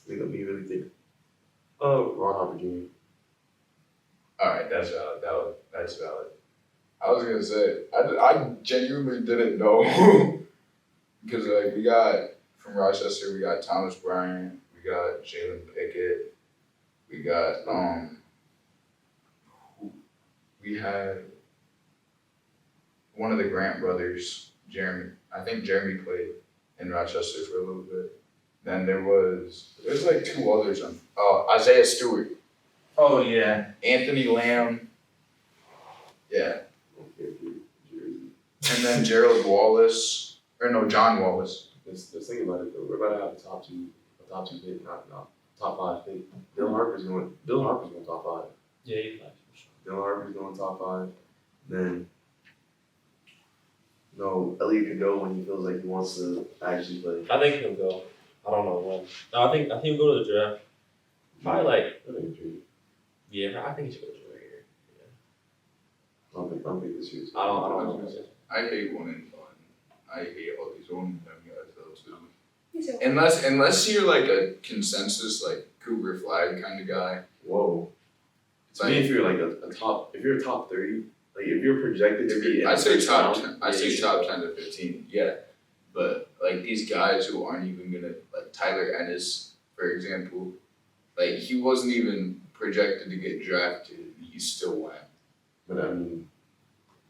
Let me really think. Ron Harper Jr. Alright, that's valid. That's valid. I was gonna say, I genuinely didn't know. Because like we got from Rochester, we got Thomas Bryant, we got Jalen Pickett, we got we had one of the Grant brothers, Jeremy. I think Jeremy played in Rochester for a little bit. Then there's like two others. Isaiah Stewart. Oh yeah. Anthony Lamb. Yeah. And then Gerald Wallace. Or no, John Wallace. Let's think about it though. We're about to have a top two pick, not top five pick. Dylan Harper's going top five. Yeah, he's nice for sure. Dylan Harper's going top five. Then Elliot could go when he feels like he wants to actually play. I think he'll go. I don't know when. No, I think he'll go to the draft. Probably like. Yeah, I think he should go to the draft here. Yeah. I don't think this year's. I don't know. I hate one and done. I hate all these one and done guys though too. Me too. Unless you're like a consensus like Cougar flag kind of guy, Whoa. It's To me, if you're like a top, if you're a top 30, like if you're projected to be, I'd say top. I'd Say top 10 to 15. Yeah, but like these guys who aren't even gonna like Tyler Ennis, for example, like he wasn't even projected to get drafted. He still went. But I mean,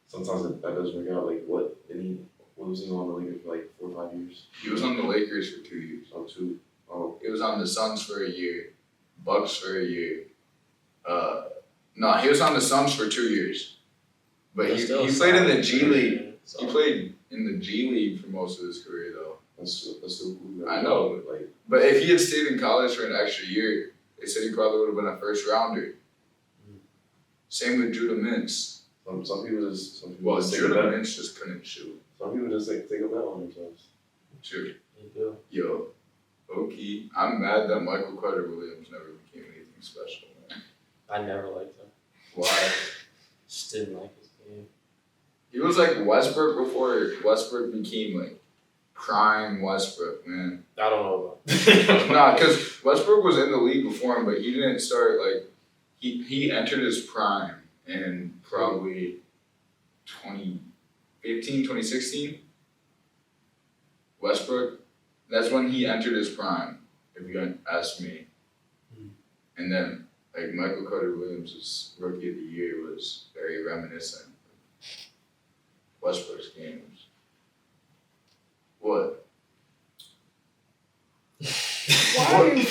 sometimes that doesn't work out. Like what was he on the Lakers for like 4 or 5 years? He was on the Lakers for 2 years. Oh, 2. Oh, He was on the Suns for a year, Bucks for a year. No, he was on the Suns for 2 years, but he played in the G League. He played in the G League for most of his career, though. that's so cool. I know. Like, But if he had stayed in college for an extra year, they said he probably would have been a first rounder. Same with Judah Mintz. some people just Well, take a Judah bet. Mintz just couldn't shoot. Some people just like take a bet on themselves. Sure. do. Yo, okay. I'm mad that Michael Carter Williams never became anything special, man. I never liked him. Why? Just didn't like his game. He was like Westbrook before Westbrook became like prime Westbrook, man. I don't know about Nah, because Westbrook was in the league before him, but he didn't start like he entered his prime in probably 2015, 2016. Westbrook, that's when he entered his prime, if you ask me. And then like Michael Carter Williams' rookie of the year was very reminiscent of Westbrook's games. What? Why?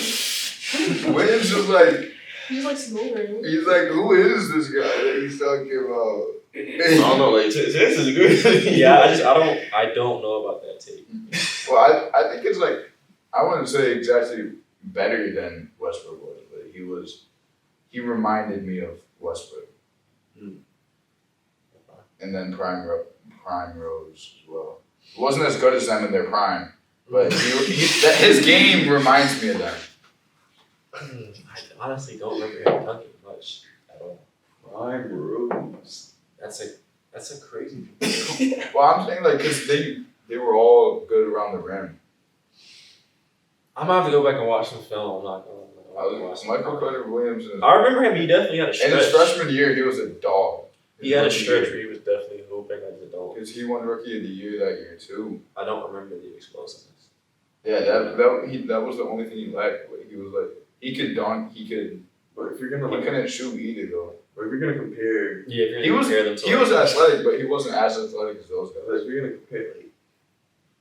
Williams was like, He's like smoldering. he's like, who is this guy that he's talking about? I don't know. Like this is good. Yeah, I don't know about that tape. Well, I think it's like, I wouldn't say exactly better than Westbrook was, but he reminded me of Westbrook. And then Prime Rose as well. It wasn't as good as them in their prime, but his game reminds me of them. I honestly don't remember him dunking much at all. Prime Rose. That's a crazy. Well, I'm saying like, cause they were all good around the rim. I'm gonna have to go back and watch some film. I'm not gonna watch some Michael Carter Williams. I remember him. He definitely had a stretch. In his freshman year, he was a dog. He had a stretch where he was definitely hooping as an adult. Because he won Rookie of the Year that year too. I don't remember the explosiveness. Yeah, that was the only thing he lacked. Like, he was like, he could dunk, But if you're gonna he like, couldn't shoot either though. or if you're gonna compare, Yeah, if you're He gonna was compare them to he was athletic, but he wasn't as athletic as those but guys. if you're gonna compare, like,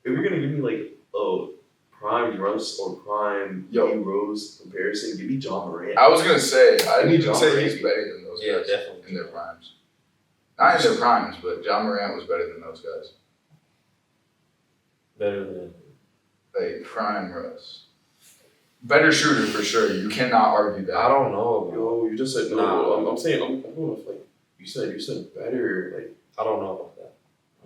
if you're gonna give me like a prime Russ or prime Yo. D Rose comparison, give me John Morant. I was gonna say, I didn't even John say Morant. he's better than those Yeah, guys definitely. in their primes. Not in their primes, but John Morant was better than those guys. better than. Like prime Russ. Better shooter for sure. You cannot argue that. I don't know. Yo, you just said no. Nah. I'm saying I'm going with like you said better. Like, I don't know about that.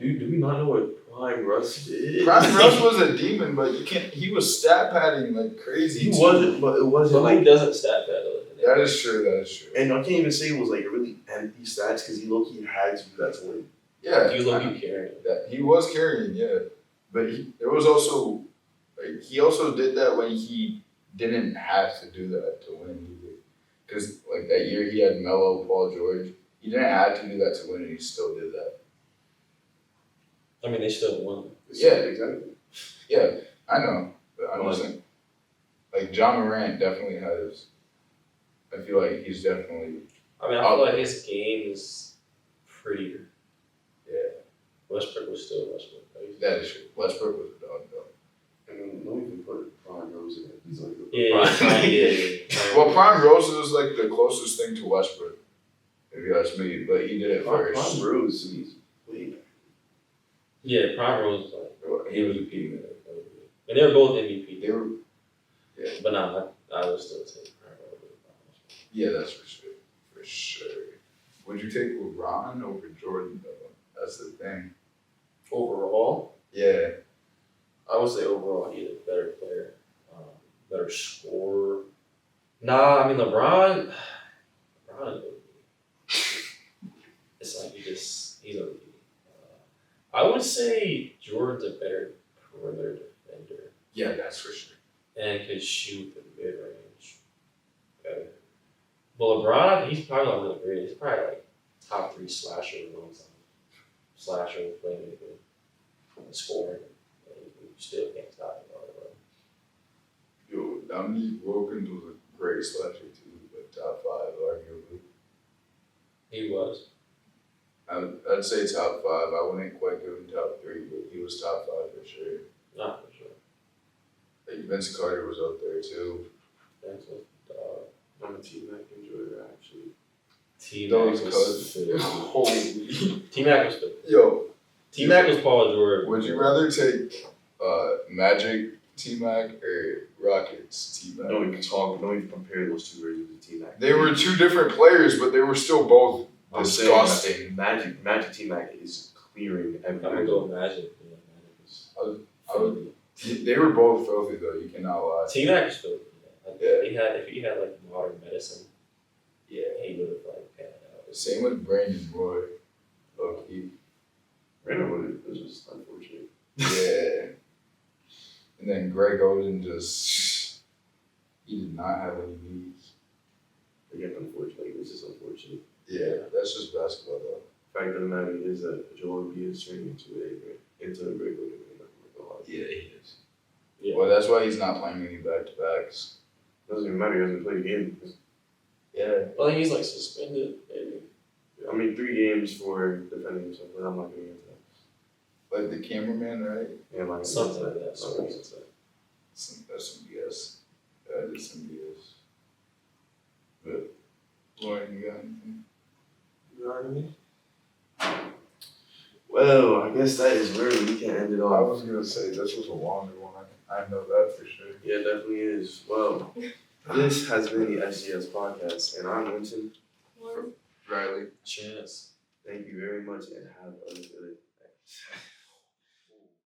do we not know what prime Russ did? Prime Russ was a demon, but you can't. He was stat padding like crazy. He too. wasn't, but it wasn't But who like. doesn't stat that other than That is true. That is true. And I can't even say it was like really empty stats because he low-key had to do that to win. Yeah, You look you carrying. that he was carrying. Yeah, but there was also like he also did that when he didn't have to do that to win either. Because like that year he had Melo, Paul George. He didn't have to do that to win, and he still did that. I mean, they still won. Yeah. Exactly. Yeah, I know, but I'm Well, just saying. Like John Morant definitely has. I feel like he's definitely. I mean, I feel like his game is prettier. Yeah, Westbrook was still Westbrook. Right? that is true. Westbrook was a dog though. And then don't even put prime Rose in it. He's like Yeah. Well, Prime Rose is like the closest thing to Westbrook, if you ask me. But he did it Prime first. Rose. He's way better. Yeah, Prime Rose was like He was a MVP. And they were both MVP. They were. But nah, I would still take Prime Rose. Yeah, that's for sure. For sure. Would you take LeBron over Jordan though? That's the thing. Overall, Yeah. I would say overall he's a better player, better scorer. Nah, I mean LeBron is it's like he's a I would say Jordan's a better perimeter defender Yeah, that's for sure. and could shoot the mid range better. But LeBron, he's probably not really great. He's probably like top 3 slasher of all time. Slasher, playmaker, scoring. You still can't stop him all the way. Yo, Dominique Wilkins was a great slasher too, but top 5 arguably. He was. I'd say top 5. I wouldn't quite give him top 3, but he was top 5 for sure. Not for sure. Like Vince Carter was up there too. That's a dog. I'm a T-Mac enjoyer, actually. T-Mac Those was cousins. Holy. T-Mac was the. Yo, T-Mac was Paul George. would you rather take Magic T-Mac or Rockets T-Mac? Don't even compare those two versions of T-Mac. They were 2 different players, but they were still both I'm disgusting. saying Magic T-Mac is clearing I'm every gonna go with Magic. Yeah, Magic was. I would- They were both filthy though, you cannot lie. T-Mac was filthy. Yeah. If he had like modern medicine, yeah, he would have like panned out. Same with Brandon Roy. Low-key. Brandon was just unfortunate. Yeah. And then Greg Oden just, he did not have any needs. Again, unfortunately, this is unfortunate. Yeah, that's just basketball though. Fact of the matter is that Joel Embiid is turning into a regular. Yeah, he is. Yeah. Well, that's why he's not playing any back-to-backs. Doesn't even matter. He hasn't played a game. Yeah. Well, he's like suspended, maybe. I mean, 3 games for defending himself, but I'm not going to get that. Like the cameraman, right? Yeah, I'm not gonna Something get like that. I'm not gonna get that. That's some BS. That is some BS. But, Lauren, you got anything? You know what I mean? Well, I guess that is where we can end it I off. was gonna say this was a longer one. I know that for sure. Yeah, it definitely is. Well, this has been the SGS Podcast, and I'm Wynton. Lauren? Riley. Chance.